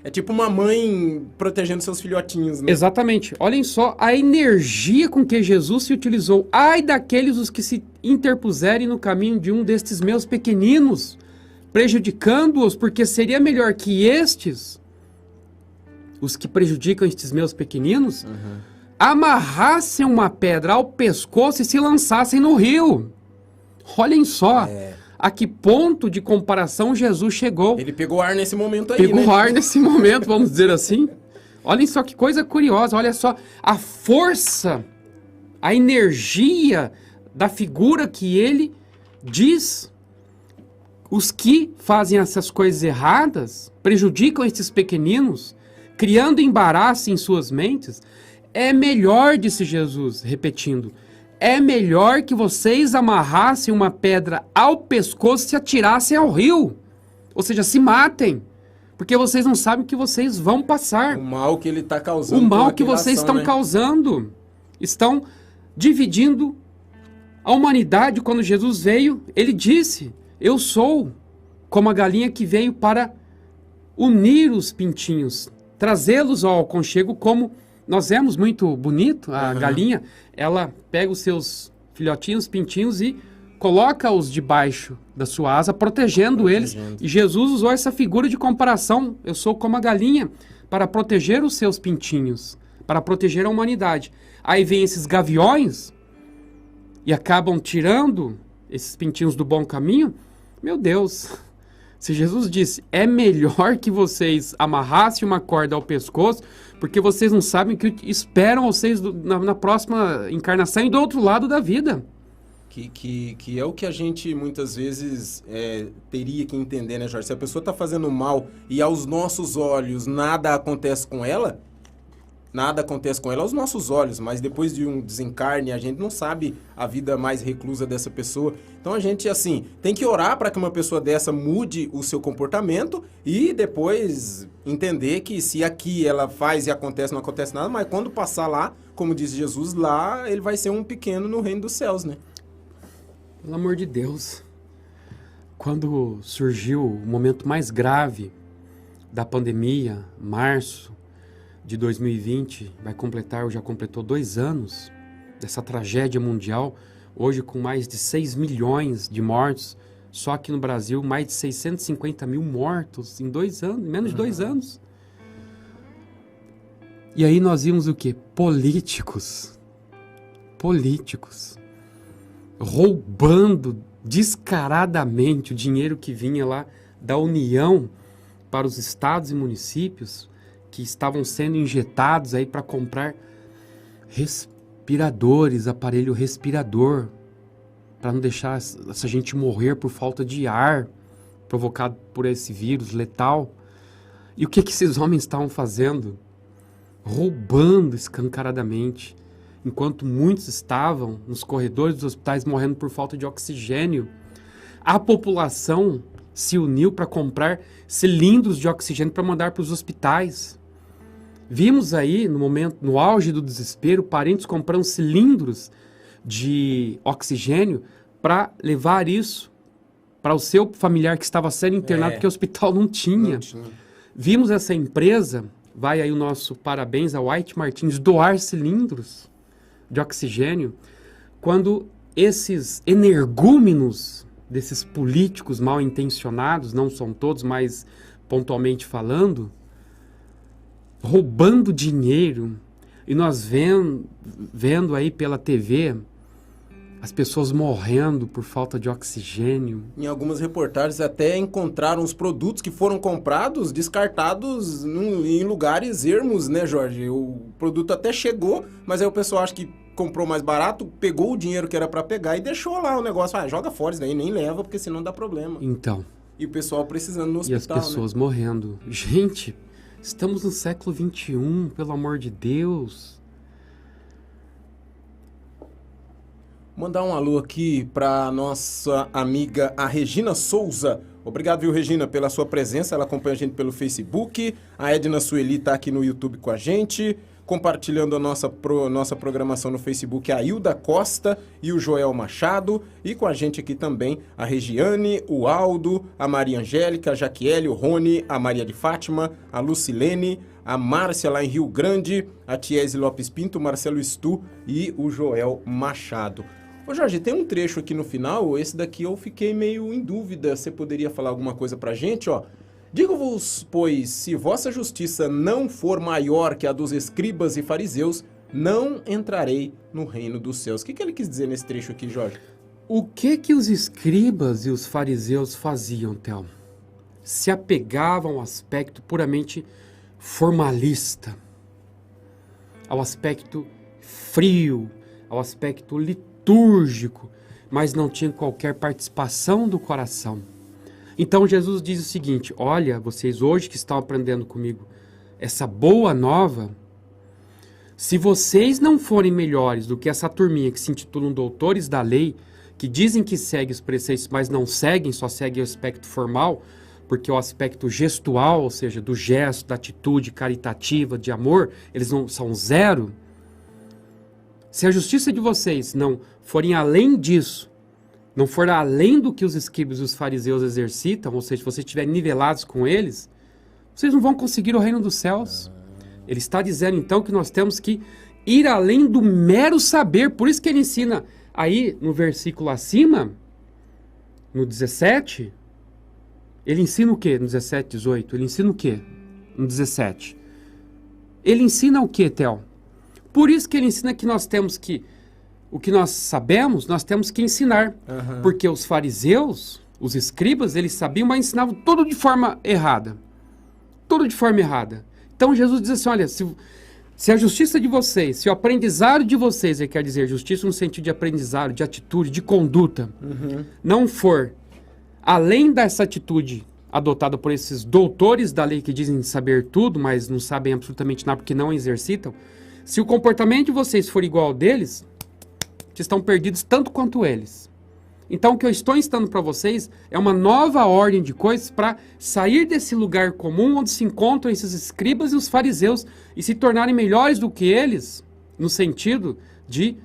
é tipo uma mãe protegendo seus filhotinhos, né? Exatamente. Olhem só a energia com que Jesus se utilizou. Ai daqueles os que se interpuserem no caminho de um destes meus pequeninos, prejudicando-os, porque seria melhor que estes, os que prejudicam estes meus pequeninos, amarrassem uma pedra ao pescoço e se lançassem no rio. Olhem só. A que ponto de comparação Jesus chegou. Ele pegou ar nesse momento aí, Pegou ar nesse momento, vamos dizer assim. Olhem só que coisa curiosa, olha só a força, a energia da figura que ele diz. Os que fazem essas coisas erradas, prejudicam esses pequeninos, criando embaraço em suas mentes, é melhor, disse Jesus, repetindo, é melhor que vocês amarrassem uma pedra ao pescoço e se atirassem ao rio. Ou seja, se matem. Porque vocês não sabem o que vocês vão passar. O mal que ele está causando. O mal que vocês estão causando. Estão dividindo a humanidade. Quando Jesus veio, ele disse: eu sou como a galinha que veio para unir os pintinhos, trazê-los ao aconchego, como nós vemos muito bonito. A galinha, ela pega os seus filhotinhos, pintinhos, e coloca-os debaixo da sua asa, protegendo eles. E Jesus usou essa figura de comparação. Eu sou como a galinha, para proteger os seus pintinhos, para proteger a humanidade. Aí vem esses gaviões e acabam tirando esses pintinhos do bom caminho. Meu Deus, se Jesus disse, é melhor que vocês amarrassem uma corda ao pescoço, porque vocês não sabem o que esperam vocês na próxima encarnação e do outro lado da vida. Que é o que a gente muitas vezes teria que entender, né, Jorge? Se a pessoa está fazendo mal e aos nossos olhos nada acontece com ela aos nossos olhos, mas depois de um desencarne a gente não sabe a vida mais reclusa dessa pessoa. Então a gente, assim, tem que orar para que uma pessoa dessa mude o seu comportamento e depois entender que se aqui ela faz e acontece, não acontece nada, mas quando passar lá, como diz Jesus, lá ele vai ser um pequeno no reino dos céus, né? Pelo amor de Deus, quando surgiu o momento mais grave da pandemia, março de 2020, já completou 2 anos dessa tragédia mundial, hoje com mais de 6 milhões de mortos, só aqui no Brasil mais de 650 mil mortos em 2 anos, menos de 2 anos. E aí nós vimos o quê? Políticos roubando descaradamente o dinheiro que vinha lá da União para os estados e municípios que estavam sendo injetados aí para comprar respiradores, aparelho respirador, para não deixar essa gente morrer por falta de ar provocado por esse vírus letal. E o que esses homens estavam fazendo? Roubando escancaradamente. Enquanto muitos estavam nos corredores dos hospitais morrendo por falta de oxigênio, a população se uniu para comprar cilindros de oxigênio para mandar para os hospitais. Vimos aí, no auge do desespero, parentes comprando cilindros de oxigênio para levar isso para o seu familiar que estava sendo internado porque o hospital não tinha. Vimos essa empresa, vai aí o nosso parabéns a White Martins, doar cilindros de oxigênio, quando esses energúmenos desses políticos mal intencionados, não são todos, mas pontualmente falando, roubando dinheiro, e nós vendo aí pela TV as pessoas morrendo por falta de oxigênio. Em algumas reportagens até encontraram os produtos que foram comprados, descartados em lugares ermos, né, Jorge? O produto até chegou, mas aí o pessoal acha que comprou mais barato, pegou o dinheiro que era para pegar e deixou lá o negócio. Joga fora isso daí, nem leva, porque senão dá problema. Então. E o pessoal precisando no hospital, e as pessoas morrendo. Gente, estamos no século XXI, pelo amor de Deus. Mandar um alô aqui para nossa amiga, a Regina Souza. Obrigado, viu, Regina, pela sua presença. Ela acompanha a gente pelo Facebook. A Edna Sueli está aqui no YouTube com a gente. Compartilhando a nossa programação no Facebook, a Hilda Costa e o Joel Machado. E com a gente aqui também a Regiane, o Aldo, a Maria Angélica, a Jaquiele, o Rony, a Maria de Fátima, a Lucilene, a Márcia lá em Rio Grande, a Tiese Lopes Pinto, o Marcelo Stu e o Joel Machado. Ô Jorge, tem um trecho aqui no final, esse daqui eu fiquei meio em dúvida, você poderia falar alguma coisa pra gente, ó? Digo-vos, pois, se vossa justiça não for maior que a dos escribas e fariseus, não entrarei no reino dos céus. O que ele quis dizer nesse trecho aqui, Jorge? O que os escribas e os fariseus faziam, Thelma? Se apegavam ao aspecto puramente formalista, ao aspecto frio, ao aspecto litúrgico, mas não tinham qualquer participação do coração. Então Jesus diz o seguinte: olha, vocês hoje que estão aprendendo comigo essa boa nova, se vocês não forem melhores do que essa turminha que se intitulam doutores da lei, que dizem que seguem os preceitos, mas não seguem, só seguem o aspecto formal, porque o aspecto gestual, ou seja, do gesto, da atitude caritativa, de amor, eles não são zero. Se a justiça de vocês não forem além disso, não for além do que os escribas e os fariseus exercitam, ou seja, se vocês estiverem nivelados com eles, vocês não vão conseguir o reino dos céus. Ele está dizendo então que nós temos que ir além do mero saber. Por isso que ele ensina aí no versículo acima, no 17, ele ensina o quê? No 17, 18, ele ensina o quê? No 17. Ele ensina o quê, Theo? Por isso que ele ensina que nós temos que, o que nós sabemos, nós temos que ensinar. Porque os fariseus, os escribas, eles sabiam, mas ensinavam tudo de forma errada. Tudo de forma errada. Então Jesus diz assim, olha, se a justiça de vocês, se o aprendizado de vocês, ele quer dizer justiça no sentido de aprendizado, de atitude, de conduta, não for além dessa atitude adotada por esses doutores da lei que dizem saber tudo, mas não sabem absolutamente nada porque não exercitam, se o comportamento de vocês for igual ao deles, vocês estão perdidos tanto quanto eles. Então, o que eu estou ensinando para vocês é uma nova ordem de coisas para sair desse lugar comum onde se encontram esses escribas e os fariseus e se tornarem melhores do que eles, no sentido de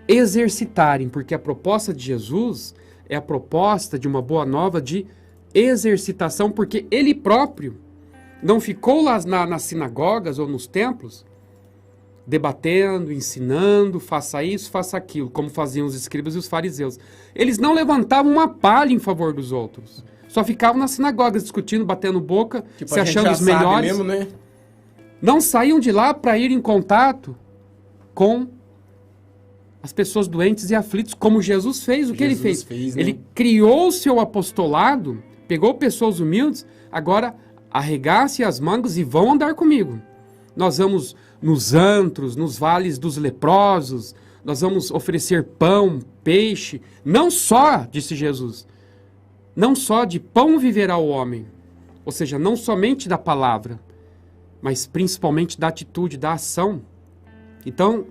exercitarem, porque a proposta de Jesus é a proposta de uma boa nova de exercitação, porque ele próprio não ficou lá nas sinagogas ou nos templos debatendo, ensinando, faça isso, faça aquilo, como faziam os escribas e os fariseus. Eles não levantavam uma palha em favor dos outros. Só ficavam nas sinagogas discutindo, batendo boca, tipo, se achando os melhores. Mesmo, né? Não saíam de lá para ir em contato com as pessoas doentes e aflitos, como Jesus fez. O que ele fez? Né? Ele criou o seu apostolado, pegou pessoas humildes, agora arregace as mangas e vão andar comigo. Nós vamos nos antros, nos vales dos leprosos, nós vamos oferecer pão, peixe, não só, disse Jesus, não só de pão viverá o homem, ou seja, não somente da palavra, mas principalmente da atitude, da ação. Então,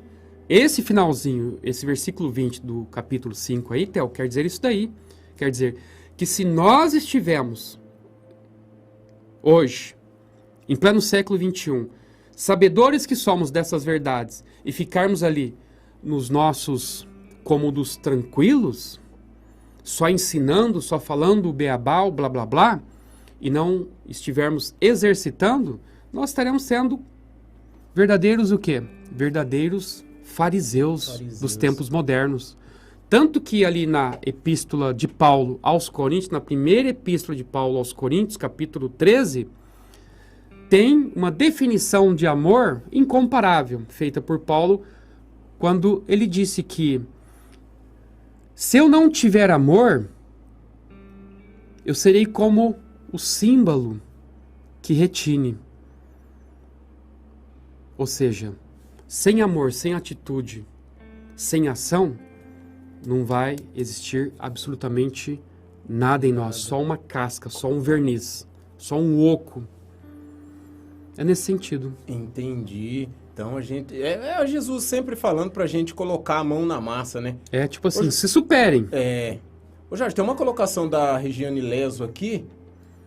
esse finalzinho, esse versículo 20 do capítulo 5 aí, Theo, quer dizer isso daí. Quer dizer que se nós estivermos hoje, em pleno século 21, sabedores que somos dessas verdades e ficarmos ali nos nossos cômodos tranquilos, só ensinando, só falando o beabá, o blá blá blá, e não estivermos exercitando, nós estaremos sendo verdadeiros o quê? Verdadeiros fariseus dos tempos modernos. Tanto que ali na epístola de Paulo aos Coríntios, na primeira epístola de Paulo aos Coríntios, capítulo 13, tem uma definição de amor incomparável, feita por Paulo, quando ele disse que se eu não tiver amor, eu serei como o símbolo que retine. Ou seja, sem amor, sem atitude, sem ação, não vai existir absolutamente nada em nós, só uma casca, só um verniz, só um oco. É nesse sentido. Entendi. Então a gente... É Jesus sempre falando pra gente colocar a mão na massa, né? É tipo assim, se superem. Ô Jorge, tem uma colocação da Regiane Leso aqui.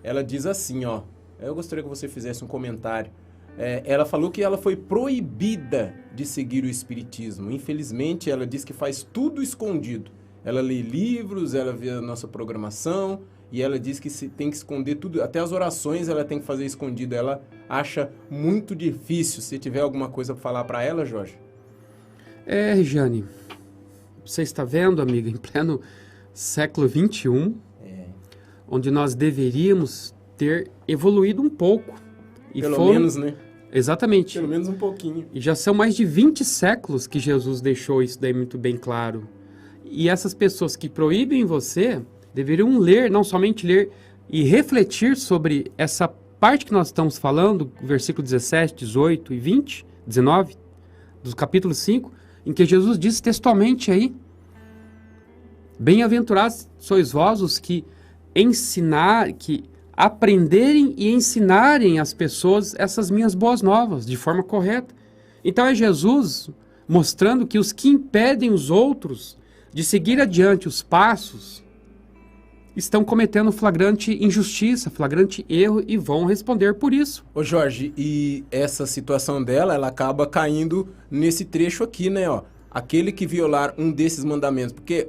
Ela diz assim, ó. Eu gostaria que você fizesse um comentário. Ela falou que ela foi proibida de seguir o espiritismo. Infelizmente, ela diz que faz tudo escondido. Ela lê livros, ela vê a nossa programação... E ela diz que tem que esconder tudo, até as orações ela tem que fazer escondido. Ela acha muito difícil. Se tiver alguma coisa para falar para ela, Jorge? Regiane, você está vendo, amiga, em pleno século XXI, onde nós deveríamos ter evoluído um pouco. Pelo menos, né? Exatamente. Pelo menos um pouquinho. E já são mais de 20 séculos que Jesus deixou isso daí muito bem claro. E essas pessoas que proíbem você... deveriam ler, não somente ler, e refletir sobre essa parte que nós estamos falando, versículo 17, 18 e 20, 19, do capítulo 5, em que Jesus diz textualmente aí, bem-aventurados sois vós os que aprenderem e ensinarem às pessoas essas minhas boas novas, de forma correta. Então é Jesus mostrando que os que impedem os outros de seguir adiante os passos, estão cometendo flagrante injustiça, flagrante erro e vão responder por isso. Ô Jorge, e essa situação dela, ela acaba caindo nesse trecho aqui, né, ó. Aquele que violar um desses mandamentos, porque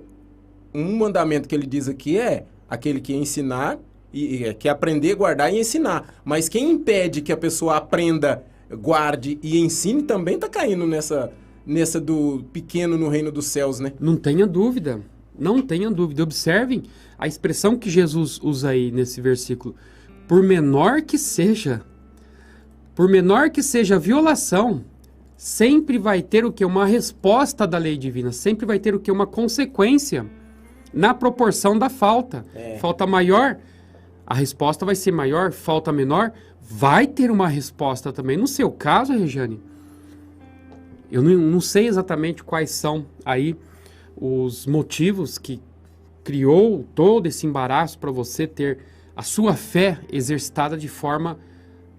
um mandamento que ele diz aqui é aquele que ensinar, que é aprender, guardar e ensinar. Mas quem impede que a pessoa aprenda, guarde e ensine também está caindo nessa do pequeno no reino dos céus, né? Não tenha dúvida. Não tenha dúvida. Observem a expressão que Jesus usa aí nesse versículo. Por menor que seja a violação, sempre vai ter o que? Uma resposta da lei divina. Sempre vai ter o que? Uma consequência na proporção da falta. Falta maior, a resposta vai ser maior. Falta menor, vai ter uma resposta também. No seu caso, Regiane, eu não sei exatamente quais são aí os motivos que criou todo esse embaraço para você ter a sua fé exercitada de forma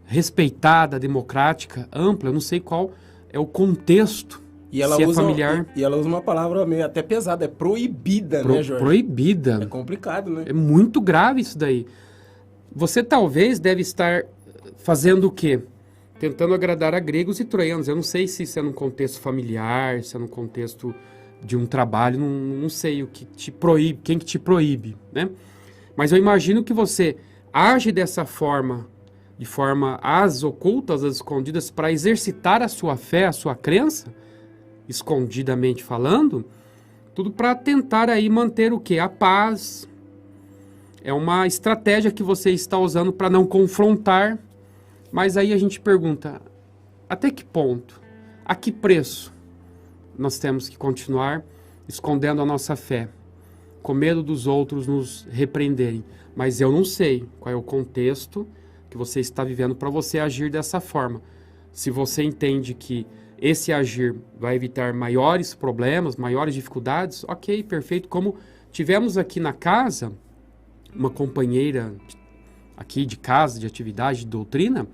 respeitada, democrática, ampla. Eu não sei qual é o contexto, e ela se usa, é familiar. E ela usa uma palavra meio até pesada, é proibida, né, Jorge? Proibida. É complicado, né? É muito grave isso daí. Você talvez deve estar fazendo o quê? Tentando agradar a gregos e troianos. Eu não sei se isso é num contexto familiar, se é num contexto de um trabalho, não sei o que te proíbe, quem que te proíbe, né? Mas eu imagino que você age dessa forma, de forma às ocultas, às escondidas, para exercitar a sua fé, a sua crença, escondidamente falando, tudo para tentar aí manter o quê? A paz. É uma estratégia que você está usando para não confrontar. Mas aí a gente pergunta, até que ponto, a que preço nós temos que continuar escondendo a nossa fé, com medo dos outros nos repreenderem? Mas eu não sei qual é o contexto que você está vivendo para você agir dessa forma. Se você entende que esse agir vai evitar maiores problemas, maiores dificuldades, ok, perfeito. Como tivemos aqui na casa, uma companheira aqui de casa, de atividade, de doutrina,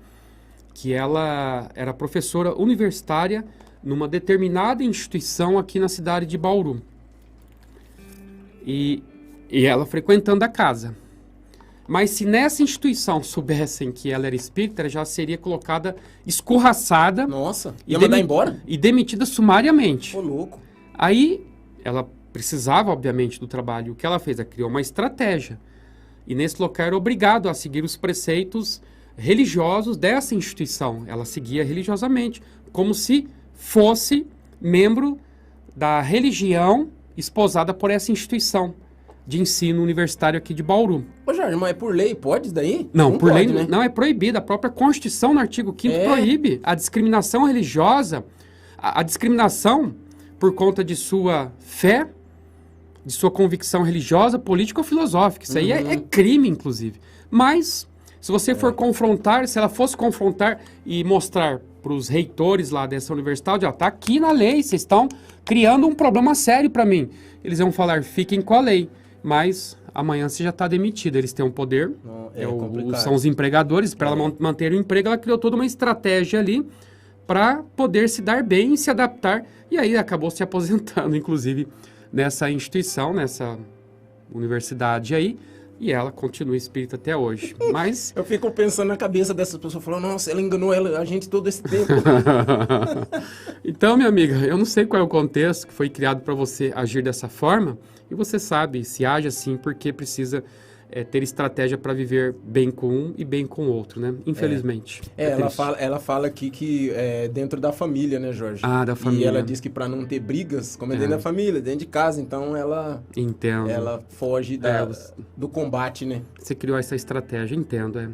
que ela era professora universitária numa determinada instituição aqui na cidade de Bauru. E ela frequentando a casa. Mas se nessa instituição soubessem que ela era espírita, ela já seria colocada, escorraçada. Nossa, ia mandar embora? E demitida sumariamente. Ô, louco. Aí, ela precisava, obviamente, do trabalho. O que ela fez? Ela criou uma estratégia. E nesse local era obrigado a seguir os preceitos religiosos dessa instituição. Ela seguia religiosamente, como se fosse membro da religião esposada por essa instituição de ensino universitário aqui de Bauru. Ô, Jorge, mas é por lei, pode isso daí? Não, por pode, lei, né? Não, é proibido. A própria Constituição, no artigo 5º, proíbe a discriminação religiosa, a discriminação por conta de sua fé, de sua convicção religiosa, política ou filosófica. Isso aí é crime, inclusive. Mas, se você for confrontar, se ela fosse confrontar e mostrar para os reitores lá dessa universidade, ó, tá aqui na lei, vocês estão criando um problema sério para mim. Eles vão falar, fiquem com a lei, mas amanhã você já está demitido. Eles têm um poder, são os empregadores, para ela manter o emprego, ela criou toda uma estratégia ali para poder se dar bem e se adaptar, e aí acabou se aposentando, inclusive, nessa instituição, nessa universidade aí, e ela continua espírita até hoje. Mas eu fico pensando na cabeça dessas pessoas, falando, nossa, ela enganou a gente todo esse tempo. Então, minha amiga, eu não sei qual é o contexto que foi criado para você agir dessa forma, e você sabe, se age assim, porque precisa ter estratégia para viver bem com um e bem com o outro, né? Infelizmente. Ela fala aqui que é dentro da família, né, Jorge? Ah, da família. E ela diz que para não ter brigas, como é dentro da família, dentro de casa, então ela... Entendo. Ela foge do combate, né? Você criou essa estratégia, entendo,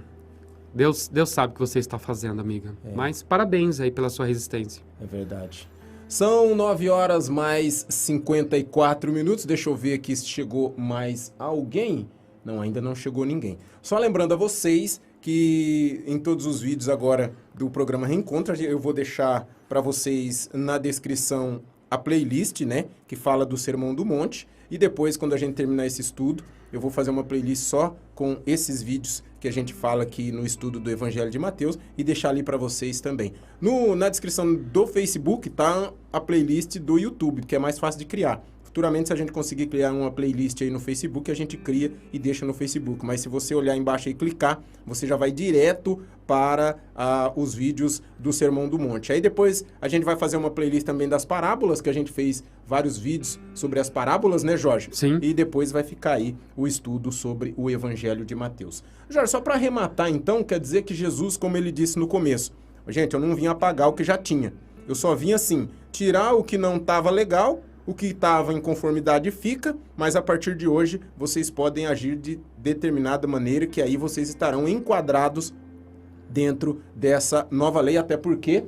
Deus sabe o que você está fazendo, amiga. Mas parabéns aí pela sua resistência. É verdade. São 9 horas mais 54 minutos. Deixa eu ver aqui se chegou mais alguém. Não, ainda não chegou ninguém. Só lembrando a vocês que em todos os vídeos agora do programa Reencontro, eu vou deixar para vocês na descrição a playlist, né, que fala do Sermão do Monte. E depois, quando a gente terminar esse estudo, eu vou fazer uma playlist só com esses vídeos que a gente fala aqui no estudo do Evangelho de Mateus e deixar ali para vocês também. Na descrição do Facebook tá a playlist do YouTube, que é mais fácil de criar. Futuramente, se a gente conseguir criar uma playlist aí no Facebook, a gente cria e deixa no Facebook. Mas se você olhar embaixo e clicar, você já vai direto para os vídeos do Sermão do Monte. Aí depois a gente vai fazer uma playlist também das parábolas, que a gente fez vários vídeos sobre as parábolas, né, Jorge? Sim. E depois vai ficar aí o estudo sobre o Evangelho de Mateus. Jorge, só para arrematar então, quer dizer que Jesus, como ele disse no começo, gente, eu não vim apagar o que já tinha. Eu só vim assim, tirar o que não estava legal o que estava em conformidade fica, mas a partir de hoje vocês podem agir de determinada maneira, que aí vocês estarão enquadrados dentro dessa nova lei, até porque,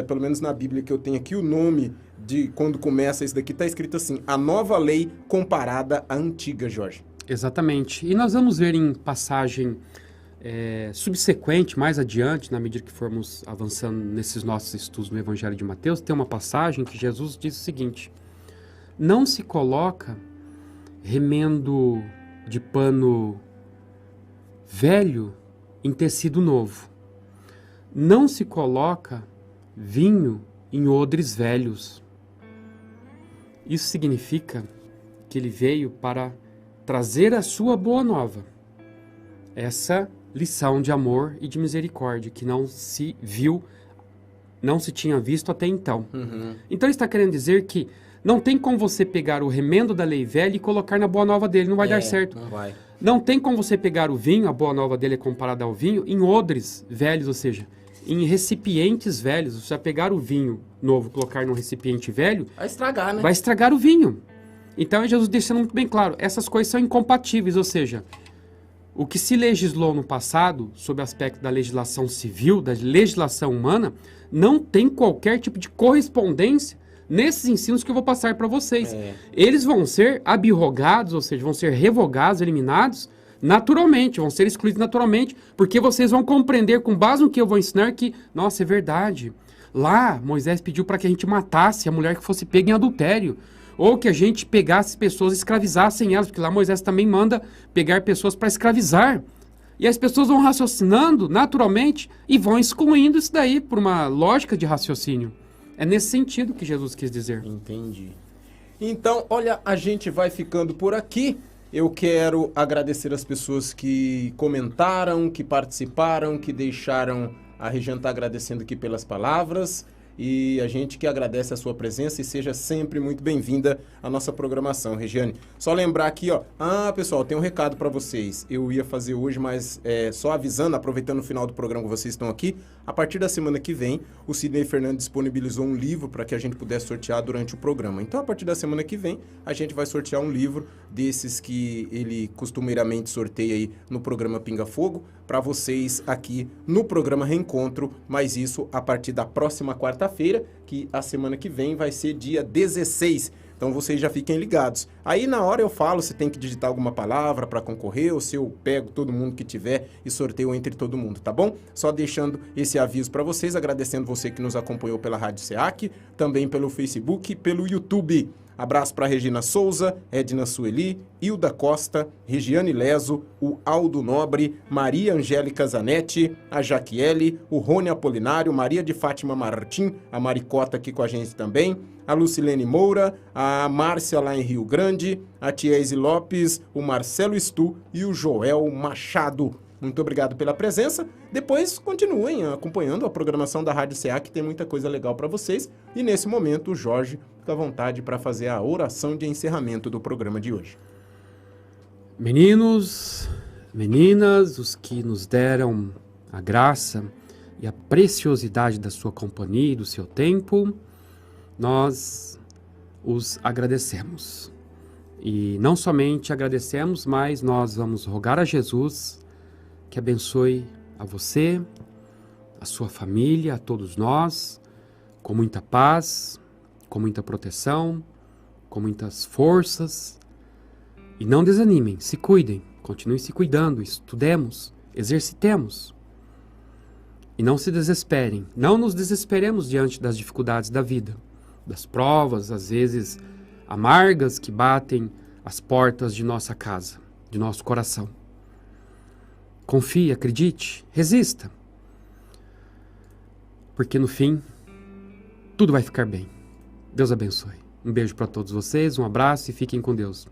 pelo menos na Bíblia que eu tenho aqui, o nome de quando começa isso daqui está escrito assim, a nova lei comparada à antiga, Jorge. Exatamente. E nós vamos ver em passagem subsequente, mais adiante, na medida que formos avançando nesses nossos estudos no Evangelho de Mateus, tem uma passagem que Jesus diz o seguinte: não se coloca remendo de pano velho em tecido novo. Não se coloca vinho em odres velhos. Isso significa que ele veio para trazer a sua boa nova. Essa lição de amor e de misericórdia que não se tinha visto até então. Então ele está querendo dizer que não tem como você pegar o remendo da lei velha e colocar na boa nova dele, não vai dar certo. Não vai. Não tem como você pegar o vinho, a boa nova dele é comparada ao vinho, em odres velhos, ou seja, em recipientes velhos. Você vai pegar o vinho novo, colocar num recipiente velho, Vai estragar, né? vai estragar o vinho. Então Jesus deixando muito bem claro, essas coisas são incompatíveis, ou seja, o que se legislou no passado, sob o aspecto da legislação civil, da legislação humana, não tem qualquer tipo de correspondência nesses ensinos que eu vou passar para vocês. Eles vão ser abrogados, ou seja, vão ser revogados, eliminados naturalmente, vão ser excluídos naturalmente, porque vocês vão compreender com base no que eu vou ensinar que, nossa, é verdade. Lá, Moisés pediu para que a gente matasse a mulher que fosse pega em adultério. Ou que a gente pegasse pessoas e escravizassem elas, porque lá Moisés também manda pegar pessoas para escravizar. E as pessoas vão raciocinando naturalmente e vão excluindo isso daí por uma lógica de raciocínio. É nesse sentido que Jesus quis dizer. Entendi. Então, olha, a gente vai ficando por aqui. Eu quero agradecer as pessoas que comentaram, que participaram, que deixaram... A Regiane está agradecendo aqui pelas palavras. E a gente que agradece a sua presença e seja sempre muito bem-vinda à nossa programação, Regiane. Só lembrar aqui, ó, pessoal, tem um recado para vocês. Eu ia fazer hoje, mas só avisando, aproveitando o final do programa que vocês estão aqui, a partir da semana que vem, o Sidney Fernandes disponibilizou um livro para que a gente pudesse sortear durante o programa. Então, a partir da semana que vem, a gente vai sortear um livro desses que ele costumeiramente sorteia aí no programa Pinga Fogo, para vocês aqui no programa Reencontro, mas isso a partir da próxima quarta-feira, que a semana que vem vai ser dia 16. Então vocês já fiquem ligados. Aí na hora eu falo se tem que digitar alguma palavra para concorrer ou se eu pego todo mundo que tiver e sorteio entre todo mundo, tá bom? Só deixando esse aviso para vocês, agradecendo você que nos acompanhou pela Rádio SEAC, também pelo Facebook e pelo YouTube. Abraço para Regina Souza, Edna Sueli, Hilda Costa, Regiane Leso, o Aldo Nobre, Maria Angélica Zanetti, a Jaquiele, o Rony Apolinário, Maria de Fátima Martim, a Maricota aqui com a gente também, a Lucilene Moura, a Márcia lá em Rio Grande, a Tiese Lopes, o Marcelo Stu e o Joel Machado. Muito obrigado pela presença. Depois continuem acompanhando a programação da Rádio CA, que tem muita coisa legal para vocês. E nesse momento o Jorge fica à vontade para fazer a oração de encerramento do programa de hoje. Meninos, meninas, os que nos deram a graça e a preciosidade da sua companhia e do seu tempo, nós os agradecemos. E não somente agradecemos, mas nós vamos rogar a Jesus que abençoe a você, a sua família, a todos nós, com muita paz, com muita proteção, com muitas forças. E não desanimem, se cuidem, continuem se cuidando, estudemos, exercitemos. E não se desesperem, não nos desesperemos diante das dificuldades da vida, das provas, às vezes amargas, que batem as portas de nossa casa, de nosso coração. Confie, acredite, resista. Porque no fim, tudo vai ficar bem. Deus abençoe. Um beijo para todos vocês, um abraço e fiquem com Deus.